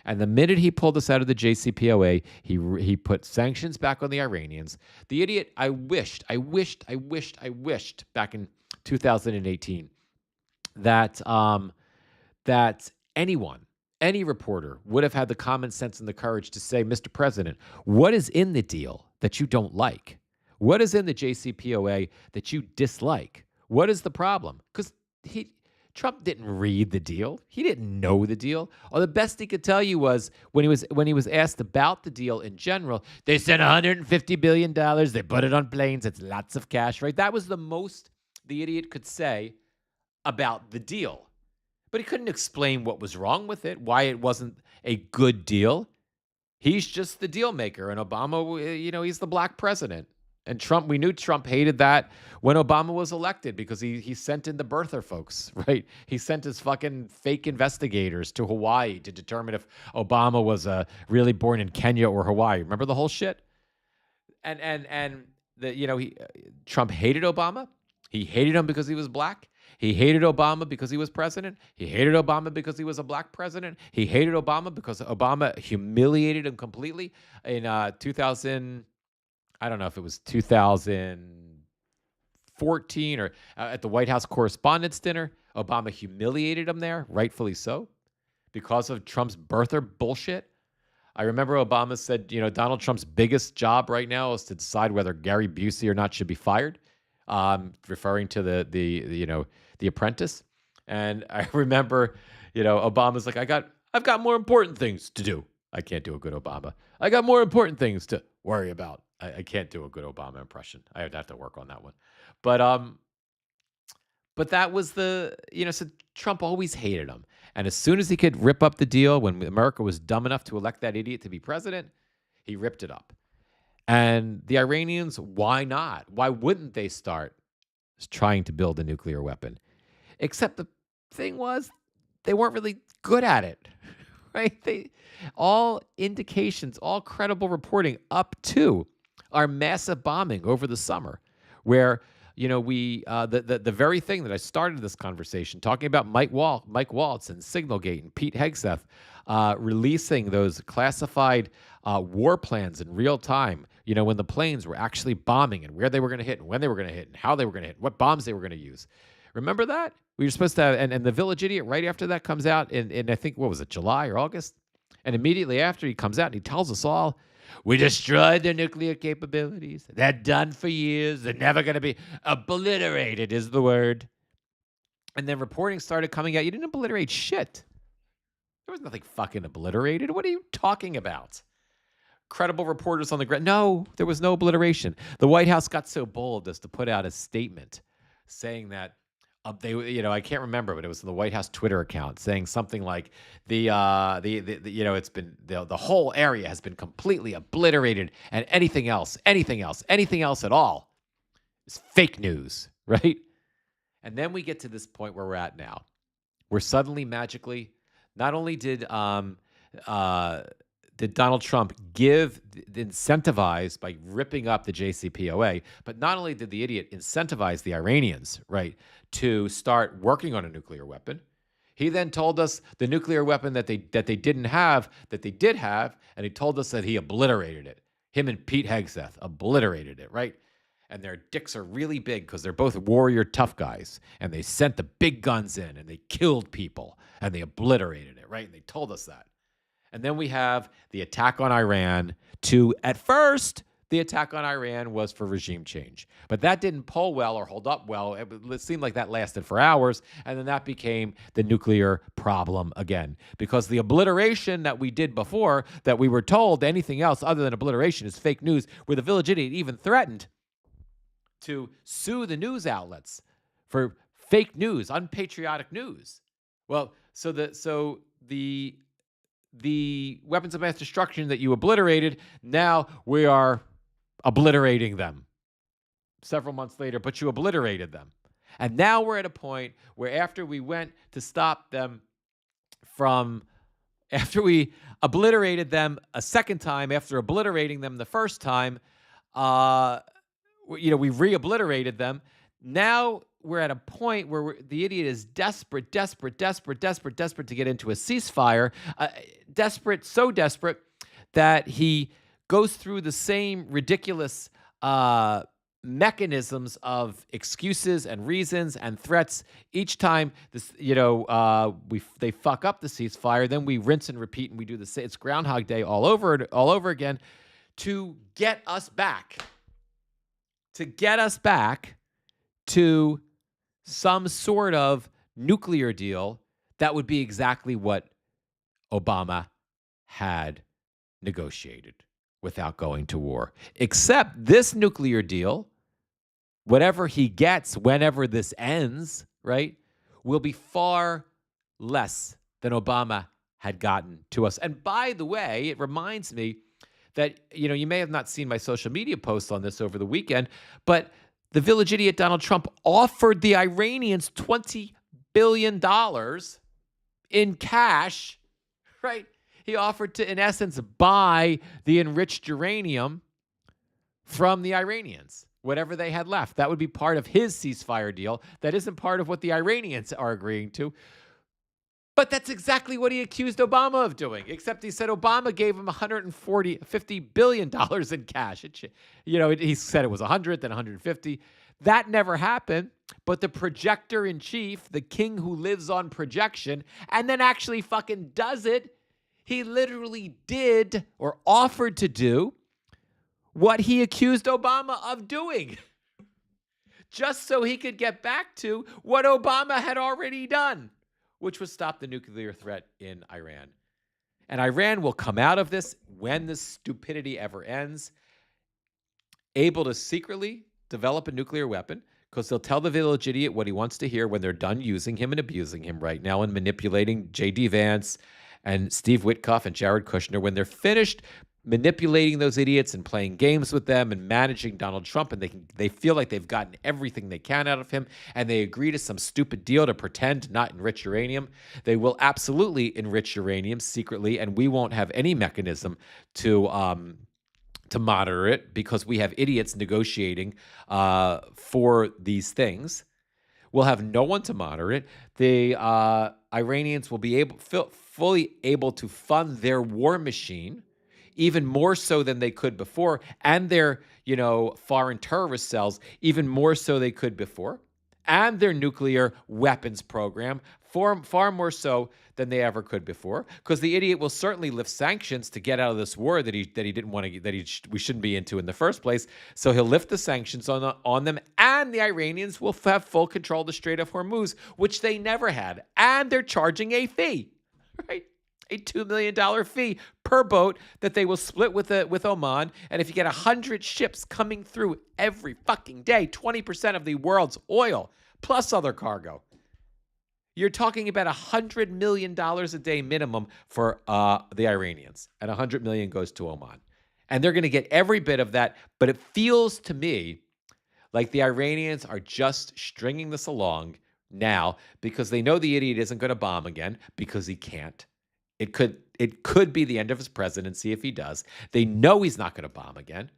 And the minute he pulled us out of the JCPOA, he put sanctions back on the Iranians. The idiot, I wished back in 2018 that any reporter would have had the common sense and the courage to say, Mr. President, what is in the deal that you don't like? What is in the JCPOA that you dislike? What is the problem? Because Trump didn't read the deal. He didn't know the deal. Or the best he could tell you was when he was asked about the deal in general, they said $150 billion. They put it on planes. It's lots of cash, right? That was the most the idiot could say about the deal. But he couldn't explain what was wrong with it, why it wasn't a good deal. He's just the deal maker. And Obama, he's the black president. And we knew Trump hated that when Obama was elected because he sent in the birther folks, right? He sent his fucking fake investigators to Hawaii to determine if Obama was really born in Kenya or Hawaii. Remember the whole shit? And Trump hated Obama. He hated him because he was black. He hated Obama because he was president. He hated Obama because he was a black president. He hated Obama because Obama humiliated him completely in 2000. I don't know if it was 2014 or at the White House Correspondents' Dinner. Obama humiliated him there, rightfully so, because of Trump's birther bullshit. I remember Obama said, Donald Trump's biggest job right now is to decide whether Gary Busey or not should be fired, referring to the Apprentice. And I remember, Obama's like, I've got more important things to do. I can't do a good Obama. I got more important things to worry about. I can't do a good Obama impression. I would have to work on that one. But that was so Trump always hated him. And as soon as he could rip up the deal, when America was dumb enough to elect that idiot to be president, he ripped it up. And the Iranians, why not? Why wouldn't they start trying to build a nuclear weapon? Except the thing was, they weren't really good at it, right? All indications, all credible reporting up to our massive bombing over the summer, where the very thing that I started this conversation talking about Mike Waltz and Signalgate and Pete Hegseth releasing those classified war plans in real time, when the planes were actually bombing and where they were going to hit and when they were going to hit and how they were going to hit, what bombs they were going to use. Remember that? We were supposed to have, and The Village Idiot right after that comes out in I think, what was it, July or August? And immediately after he comes out and he tells us all, we destroyed their nuclear capabilities. They're done for years. They're never going to be obliterated is the word. And then reporting started coming out. You didn't obliterate shit. There was nothing fucking obliterated. What are you talking about? Credible reporters on the ground. No, there was no obliteration. The White House got so bold as to put out a statement saying that I can't remember, but it was in the White House Twitter account saying something like it's been the whole area has been completely obliterated, and anything else at all is fake news, right? And then we get to this point where we're at now, where suddenly magically, not only did Donald Trump incentivize by ripping up the JCPOA, but not only did the idiot incentivize the Iranians, right, to start working on a nuclear weapon, he then told us the nuclear weapon that they didn't have, that they did have, and he told us that he obliterated it. Him and Pete Hegseth obliterated it, right? And their dicks are really big because they're both warrior tough guys, and they sent the big guns in, and they killed people, and they obliterated it, right? And they told us that. And then we have the attack on Iran at first, the attack on Iran was for regime change. But that didn't poll well or hold up well. It seemed like that lasted for hours. And then that became the nuclear problem again. Because the obliteration that we did before, that we were told anything else other than obliteration is fake news, where the Village Idiot even threatened to sue the news outlets for fake news, unpatriotic news. Well, so the weapons of mass destruction that you obliterated, now we are obliterating them several months later, but you obliterated them. And now we're at a point where after we went to stop them after we obliterated them a second time, after obliterating them the first time, we re-obliterated them. Now we're at a point where the idiot is desperate to get into a ceasefire, so desperate that he goes through the same ridiculous mechanisms of excuses and reasons and threats each time they fuck up the ceasefire. Then we rinse and repeat, and we do the same. It's Groundhog Day all over again to get us back. To some sort of nuclear deal that would be exactly what Obama had negotiated without going to war. Except this nuclear deal, whatever he gets whenever this ends, right, will be far less than Obama had gotten to us. And by the way, it reminds me that, you may have not seen my social media posts on this over the weekend, but the Village Idiot Donald Trump offered the Iranians $20 billion in cash, right? He offered to, in essence, buy the enriched uranium from the Iranians whatever they had left. That would be part of his ceasefire deal. That isn't part of what the Iranians are agreeing to. But that's exactly what he accused Obama of doing, except he said Obama gave him $50 billion in cash. He said it was 100, then 150. That never happened. But the projector in chief, the king who lives on projection, and then actually fucking does it, he literally did or offered to do what he accused Obama of doing, just so he could get back to what Obama had already done, which was stop the nuclear threat in Iran. And Iran will come out of this, when this stupidity ever ends, able to secretly develop a nuclear weapon, because they'll tell the village idiot what he wants to hear when they're done using him and abusing him right now and manipulating J.D. Vance and Steve Witkoff and Jared Kushner. When they're finished manipulating those idiots and playing games with them and managing Donald Trump, and they feel like they've gotten everything they can out of him, and they agree to some stupid deal to pretend to not enrich uranium, they will absolutely enrich uranium secretly, and we won't have any mechanism to monitor it, because we have idiots negotiating for these things. We'll have no one to monitor it. The Iranians will be fully able to fund their war machine, even more so than they could before, and their, foreign terrorist cells, even more so they could before, and their nuclear weapons program, far more so than they ever could before, because the idiot will certainly lift sanctions to get out of this war that he didn't want to, we shouldn't be into in the first place. So he'll lift the sanctions on them, and the Iranians will have full control of the Strait of Hormuz, which they never had, and they're charging a fee, right? A $2 million fee per boat that they will split with Oman. And if you get 100 ships coming through every fucking day, 20% of the world's oil, plus other cargo, you're talking about $100 million a day minimum for the Iranians. And $100 million goes to Oman. And they're going to get every bit of that. But it feels to me like the Iranians are just stringing this along now because they know the idiot isn't going to bomb again, because he can't. It could be the end of his presidency if he does. They know he's not going to bomb again.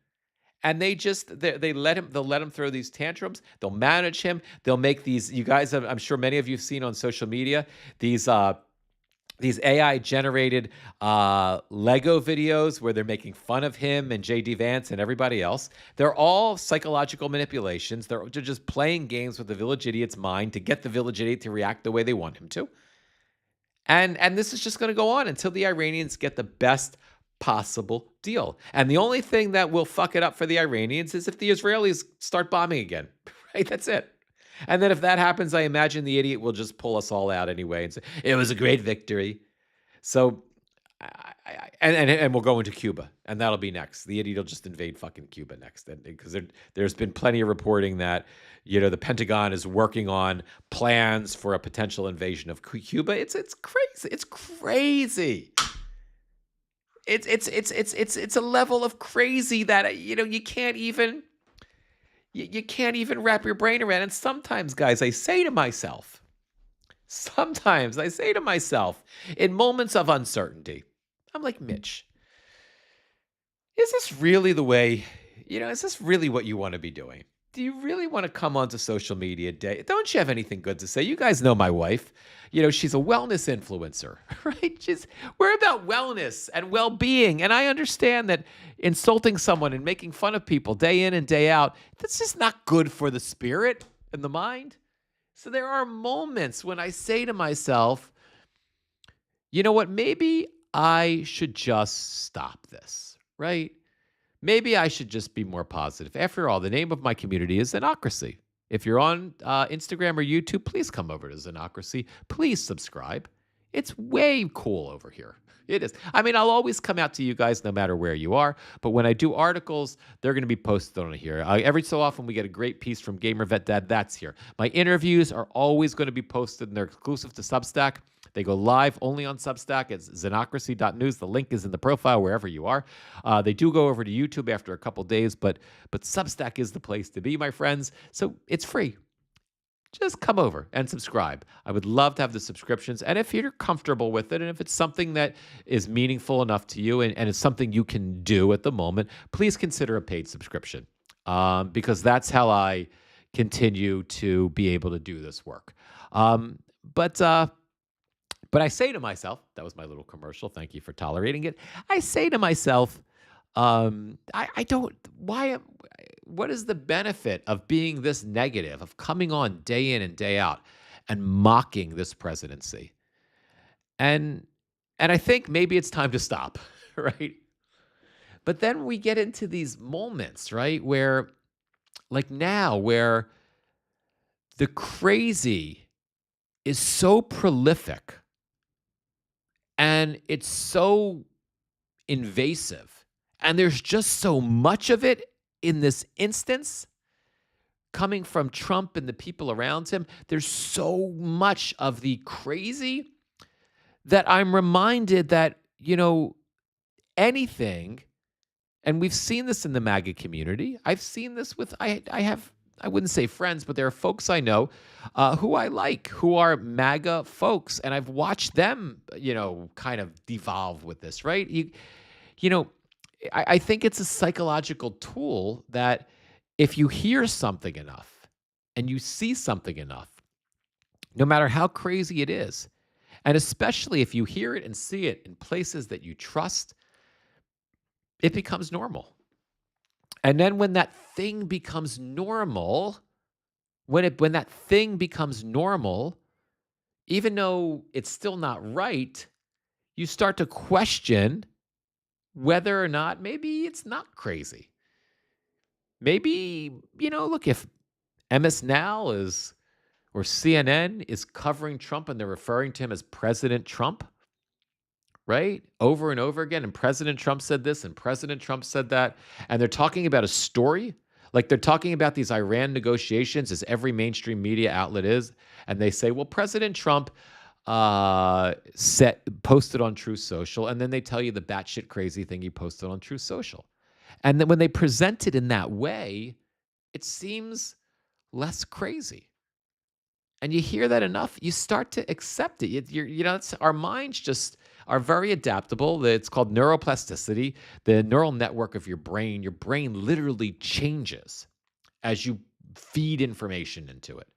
And they'll let him throw these tantrums. They'll manage him. They'll make these, you guys have, I'm sure many of you have seen on social media, these AI generated Lego videos where they're making fun of him and J.D. Vance and everybody else. They're all psychological manipulations. They're just playing games with the village idiot's mind to get the village idiot to react the way they want him to. And this is just going to go on until the Iranians get the best possible deal. And the only thing that will fuck it up for the Iranians is if the Israelis start bombing again, right? That's it. And then if that happens, I imagine the idiot will just pull us all out anyway and say, it was a great victory. So, and we'll go into Cuba, and that'll be next. The idiot will just invade fucking Cuba next, because there's been plenty of reporting that, the Pentagon is working on plans for a potential invasion of Cuba. It's crazy. It's crazy. It's a level of crazy that you can't even wrap your brain around. And sometimes, guys, I say to myself, in moments of uncertainty, I'm like, Mitch, is this really the way, is this really what you want to be doing? Do you really want to come onto social media day? Don't you have anything good to say? You guys know my wife. She's a wellness influencer, right? We're about wellness and well-being. And I understand that insulting someone and making fun of people day in and day out, that's just not good for the spirit and the mind. So there are moments when I say to myself, you know what, maybe I should just stop this, right? Maybe I should just be more positive. After all, the name of my community is Xenocracy. If you're on Instagram or YouTube, please come over to Xenocracy. Please subscribe. It's way cool over here. It is. I mean, I'll always come out to you guys no matter where you are. But when I do articles, they're going to be posted on here. Every so often, we get a great piece from Gamer Vet Dad. That's here. My interviews are always going to be posted, and they're exclusive to Substack. They go live only on Substack. It's xenocracy.news. The link is in the profile wherever you are. They do go over to YouTube after a couple days, but Substack is the place to be, my friends. So it's free. Just come over and subscribe. I would love to have the subscriptions. And if you're comfortable with it, and if it's something that is meaningful enough to you and it's something you can do at the moment, please consider a paid subscription. because that's how I continue to be able to do this work. Um, but uh, but I say to myself, that was my little commercial. Thank you for tolerating it. I say to myself, I don't. What is the benefit of being this negative, of coming on day in and day out and mocking this presidency? And and I think maybe it's time to stop, right? But then we get into these moments, right, where like now, where the crazy is so prolific and it's so invasive, and there's just so much of it in this instance coming from Trump and the people around him. There's so much of the crazy that I'm reminded that, anything, and we've seen this in the MAGA community. I've seen this with, I have, I wouldn't say friends, but there are folks I know who I like, who are MAGA folks, and I've watched them, kind of devolve with this, right? You know, I think it's a psychological tool that if you hear something enough and you see something enough, no matter how crazy it is, and especially if you hear it and see it in places that you trust, it becomes normal. And then when that thing becomes normal, when that thing becomes normal, even though it's still not right, you start to question whether or not maybe it's not crazy. Maybe, look, if MS Now is or CNN is covering Trump and they're referring to him as President Trump, right? Over and over again. And President Trump said this and President Trump said that. And they're talking about a story. Like they're talking about these Iran negotiations, as every mainstream media outlet is. And they say, well, President Trump posted on Truth Social. And then they tell you the batshit crazy thing he posted on Truth Social. And then when they present it in that way, it seems less crazy. And you hear that enough, you start to accept it. Our minds just are very adaptable. It's called neuroplasticity, the neural network of your brain. Your brain literally changes as you feed information into it,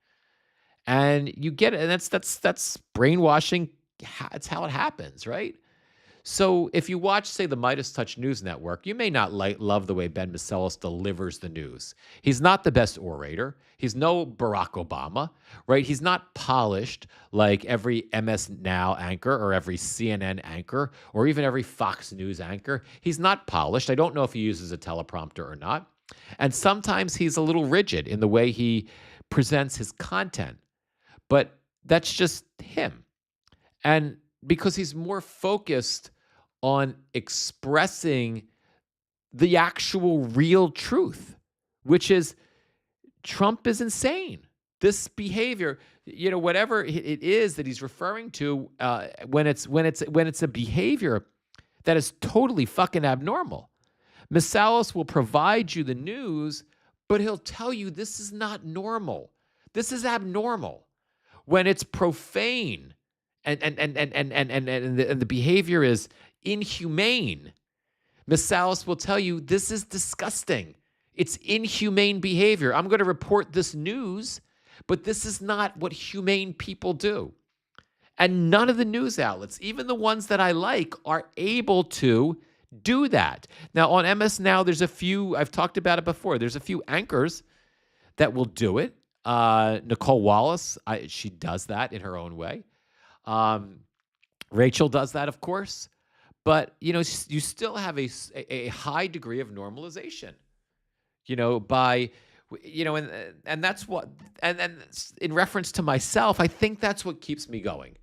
and you get it. And that's brainwashing. It's how it happens, right? So if you watch, say, the Midas Touch News Network, you may not love the way Ben Macelis delivers the news. He's not the best orator. He's no Barack Obama, right? He's not polished like every MS Now anchor or every CNN anchor or even every Fox News anchor. He's not polished. I don't know if he uses a teleprompter or not. And sometimes he's a little rigid in the way he presents his content. But that's just him. And because he's more focused on expressing the actual real truth, which is Trump is insane. This behavior, whatever it is that he's referring to, when it's a behavior that is totally fucking abnormal. Masalis will provide you the news, but he'll tell you this is not normal. This is abnormal. When it's profane and the behavior is inhumane, Masalis will tell you this is disgusting. It's inhumane behavior. I'm going to report this news, but this is not what humane people do. And none of the news outlets, even the ones that I like, are able to do that. Now, on MS Now, there's a few, I've talked about it before, there's a few anchors that will do it. Nicole Wallace, she does that in her own way. Rachel does that, of course. But, you still have a high degree of normalization, and that's what, and in reference to myself, I think that's what keeps me going.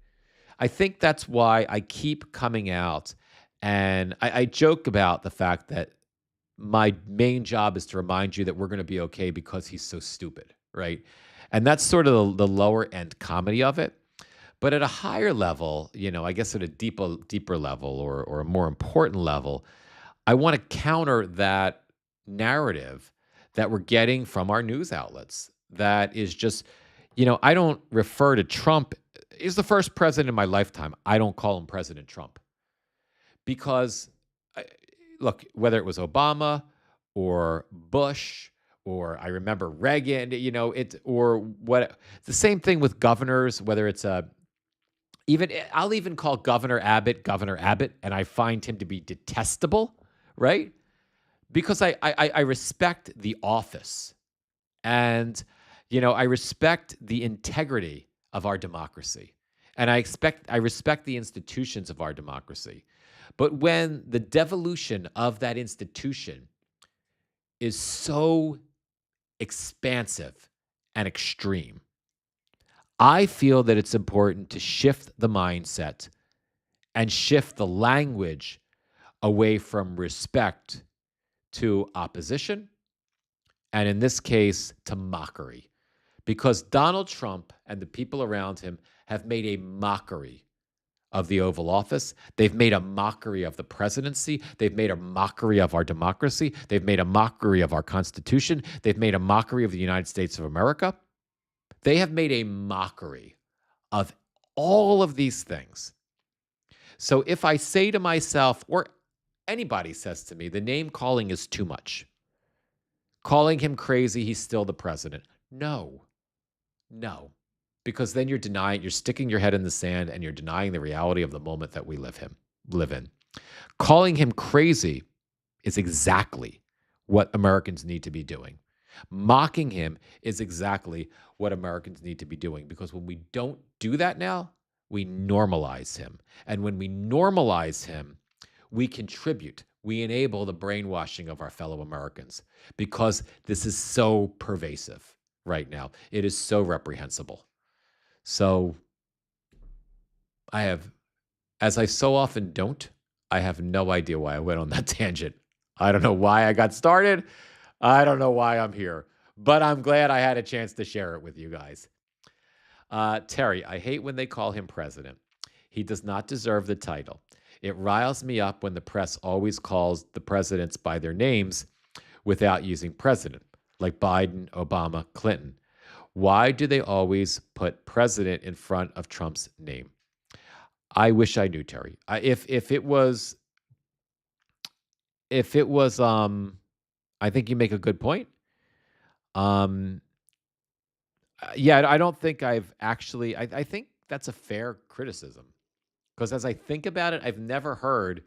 I think that's why I keep coming out. And I joke about the fact that my main job is to remind you that we're going to be okay because he's so stupid, right? And that's sort of the lower end comedy of it. But at a higher level, I guess at a deeper level or a more important level, I want to counter that narrative that we're getting from our news outlets. That is just, I don't refer to Trump. He's the first president in my lifetime. I don't call him President Trump. Because, look, whether it was Obama or Bush or I remember Reagan, or what. The same thing with governors, whether it's I'll even call Governor Abbott, and I find him to be detestable, right? Because I respect the office, and I respect the integrity of our democracy, and I respect the institutions of our democracy. But when the devolution of that institution is so expansive and extreme, I feel that it's important to shift the mindset and shift the language away from respect to opposition, and in this case, to mockery. Because Donald Trump and the people around him have made a mockery of the Oval Office. They've made a mockery of the presidency. They've made a mockery of our democracy. They've made a mockery of our Constitution. They've made a mockery of the United States of America. They have made a mockery of all of these things. So if I say to myself, or anybody says to me, the name calling is too much, calling him crazy, he's still the president. No, because then you're sticking your head in the sand and you're denying the reality of the moment that we live in. Calling him crazy is exactly what Americans need to be doing. Mocking him is exactly what Americans need to be doing, because when we don't do that now, we normalize him. And when we normalize him, we contribute, we enable the brainwashing of our fellow Americans, because this is so pervasive right now. It is so reprehensible. So as I so often don't, I have no idea why I went on that tangent. I don't know why I got started. I don't know why I'm here, but I'm glad I had a chance to share it with you guys. Terry, I hate when they call him president. He does not deserve the title. It riles me up when the press always calls the presidents by their names without using president, like Biden, Obama, Clinton. Why do they always put president in front of Trump's name? I wish I knew, Terry. If it was, I think you make a good point. Yeah, I don't think I've actually. I think that's a fair criticism, because as I think about it, I've never heard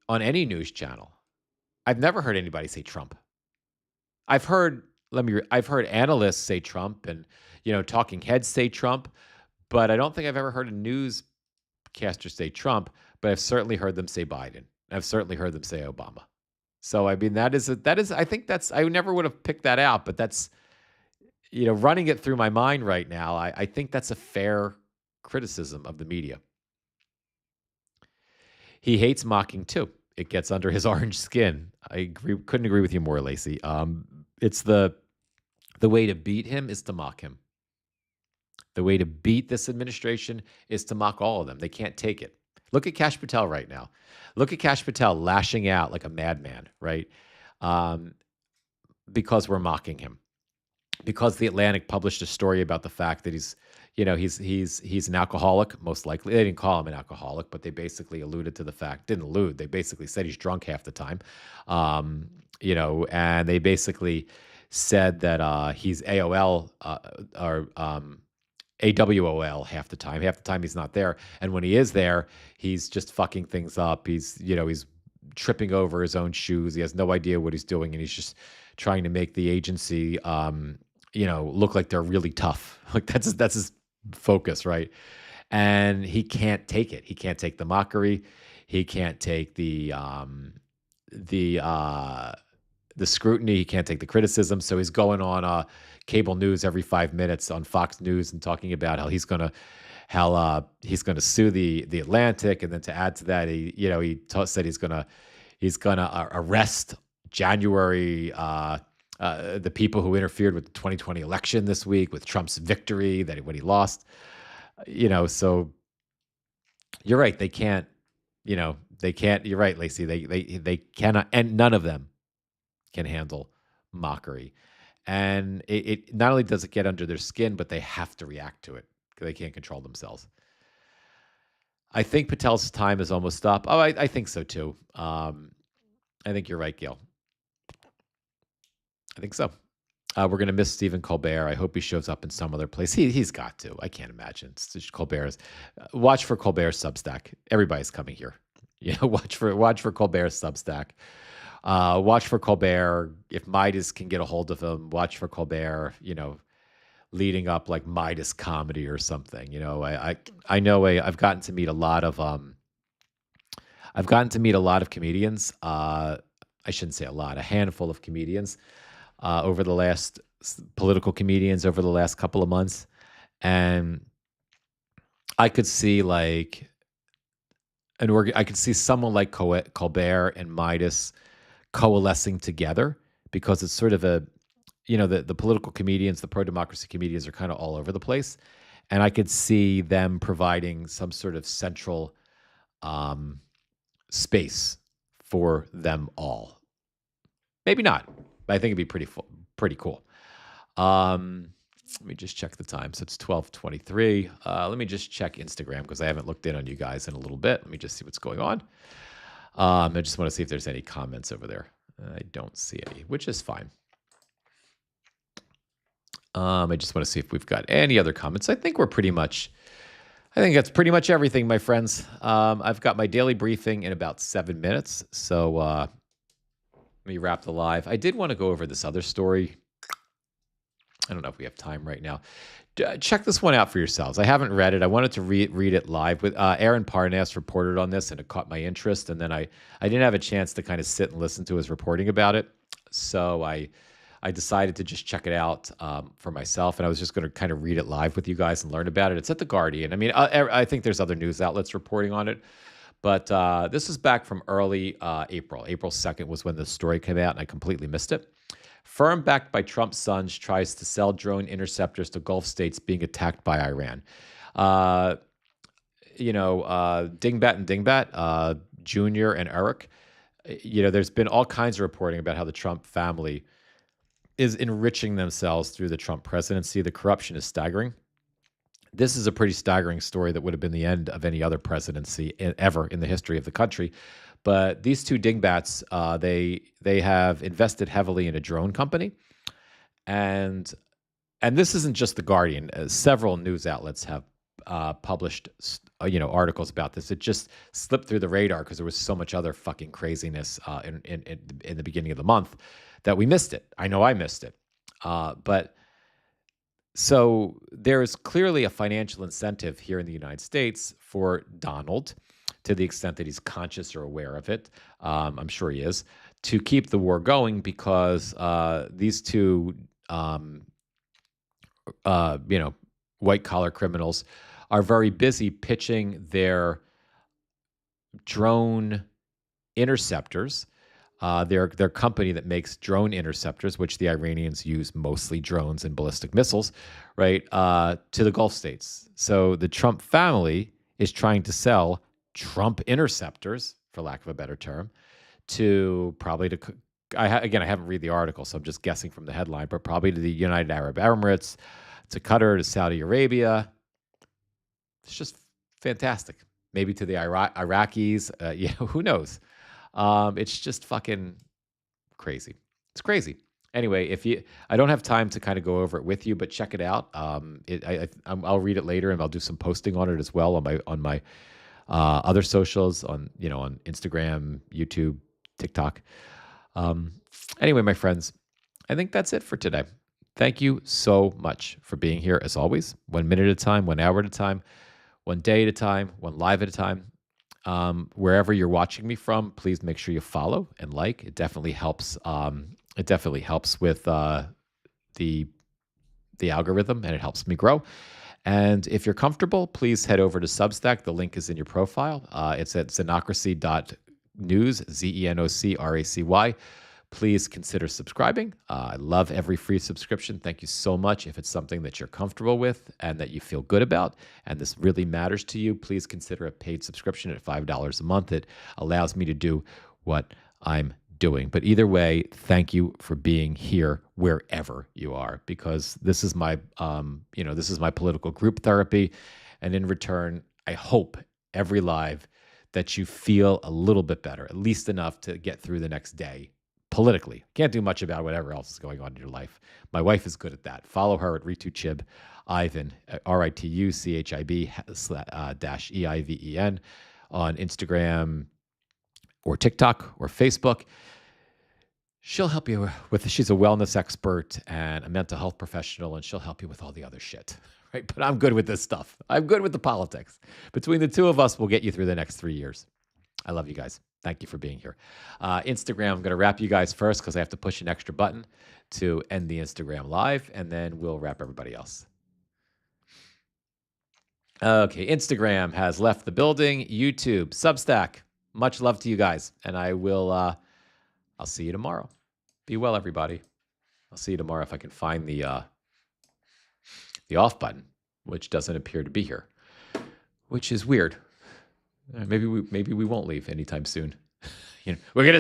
on any news channel, I've never heard anybody say Trump. I've heard I've heard analysts say Trump, and talking heads say Trump, but I don't think I've ever heard a newscaster say Trump. But I've certainly heard them say Biden. I've certainly heard them say Obama. So I mean, that is I think that's, I never would have picked that out, but that's, running it through my mind right now. I think that's a fair criticism of the media. He hates mocking too. It gets under his orange skin. Couldn't agree with you more, Lacey. It's the way to beat him is to mock him. The way to beat this administration is to mock all of them. They can't take it. Look at Kash Patel right now. Look at Kash Patel lashing out like a madman, right? Because we're mocking him. Because the Atlantic published a story about the fact that he's an alcoholic, most likely. They didn't call him an alcoholic, but they basically alluded to the fact. Didn't allude. They basically said he's drunk half the time. And they basically said that he's AOL or AWOL half the time. Half the time he's not there, and when he is there, he's just fucking things up. He's tripping over his own shoes. He has no idea what he's doing, and he's just trying to make the agency, look like they're really tough. Like that's his focus, right? And he can't take it. He can't take the mockery. He can't take the scrutiny. He can't take the criticism. So he's going on cable news every 5 minutes on Fox News and talking about how he's gonna sue the Atlantic, and then to add to that, said he's gonna arrest January the people who interfered with the 2020 election this week with Trump's victory when he lost. So you're right. They can't. They can't. You're right, Lacey. They cannot, and none of them can handle mockery. And it not only does it get under their skin, but they have to react to it because they can't control themselves. I think Patel's time is almost up. Oh, I think so too. I think you're right, Gail. I think so. We're gonna miss Stephen Colbert. I hope he shows up in some other place. He's got to. I can't imagine. It's just Colbert's. Watch for Colbert's Substack. Everybody's coming here. Watch for Colbert's Substack. Watch for Colbert. If Midas can get a hold of him, watch for Colbert. Leading up like Midas comedy or something. I know I've gotten to meet a lot of comedians. I shouldn't say a lot, a handful of comedians over the last political comedians over the last couple of months, and I could see like I could see someone like Colbert and Midas coalescing together because it's sort of the political comedians, the pro democracy comedians are kind of all over the place, and I could see them providing some sort of central space for them all. Maybe not, but I think it'd be pretty cool. Let me just check the time. So it's 12:23. Let me just check Instagram because I haven't looked in on you guys in a little bit. Let me just see what's going on. I just want to see if there's any comments over there. I don't see any, which is fine. I just want to see if we've got any other comments. I think that's pretty much everything, my friends. I've got my daily briefing in about 7 minutes. So let me wrap the live. I did want to go over this other story. I don't know if we have time right now. Check this one out for yourselves. I haven't read it. I wanted to read it live. With Aaron Parnas reported on this, and it caught my interest. And then I didn't have a chance to kind of sit and listen to his reporting about it. So I decided to just check it out for myself. And I was just going to kind of read it live with you guys and learn about it. It's at The Guardian. I mean, I think there's other news outlets reporting on it. But this is back from early April. April 2nd was when the story came out, and I completely missed it. Firm backed by Trump's sons tries to sell drone interceptors to Gulf states being attacked by Iran. Dingbat and Dingbat, Junior and Eric, there's been all kinds of reporting about how the Trump family is enriching themselves through the Trump presidency. The corruption is staggering. This is a pretty staggering story that would have been the end of any other presidency ever in the history of the country. But these two dingbats, they have invested heavily in a drone company, and this isn't just The Guardian. Several news outlets have published articles about this. It just slipped through the radar because there was so much other fucking craziness in the beginning of the month that we missed it. I know I missed it, but. So there is clearly a financial incentive here in the United States for Donald, to the extent that he's conscious or aware of it. I'm sure he is, to keep the war going because these two, white collar criminals are very busy pitching their drone interceptors. Their company that makes drone interceptors, which the Iranians use mostly drones and ballistic missiles, right, to the Gulf states. So the Trump family is trying to sell Trump interceptors, for lack of a better term, I haven't read the article, so I'm just guessing from the headline, but probably to the United Arab Emirates, to Qatar, to Saudi Arabia. It's just fantastic. Maybe to the Iraqis. Who knows? It's just fucking crazy. It's crazy. Anyway, I don't have time to kind of go over it with you, but check it out. I'll read it later, and I'll do some posting on it as well on my other socials on Instagram, YouTube, TikTok. Anyway, my friends, I think that's it for today. Thank you so much for being here as always. 1 minute at a time, 1 hour at a time, 1 day at a time, 1 live at a time. Wherever you're watching me from, please make sure you follow and like. It definitely helps. It definitely helps with the algorithm, and it helps me grow. And if you're comfortable, please head over to Substack. The link is in your profile. It's at zenocracy.news, ZENOCRACY. Please consider subscribing. I love every free subscription. Thank you so much. If it's something that you're comfortable with and that you feel good about, and this really matters to you, please consider a paid subscription at $5 a month. It allows me to do what I'm doing. But either way, thank you for being here wherever you are, because this is my, this is my political group therapy. And in return, I hope every live that you feel a little bit better, at least enough to get through the next day. politically. Can't do much about whatever else is going on in your life. My wife is good at that. Follow her at Ritu Chib, Ivan, RITUCHIB dash EIVEN on Instagram or TikTok or Facebook. She'll help you with, she's a wellness expert and a mental health professional, and she'll help you with all the other shit, right? But I'm good with this stuff. I'm good with the politics. Between the two of us, we'll get you through the next 3 years. I love you guys. Thank you for being here. Instagram, I'm going to wrap you guys first because I have to push an extra button to end the Instagram live, and then we'll wrap everybody else. Okay, Instagram has left the building. YouTube, Substack, much love to you guys, and I will, I'll see you tomorrow. Be well, everybody. I'll see you tomorrow if I can find the off button, which doesn't appear to be here, which is weird. Maybe we won't leave anytime soon. We're gonna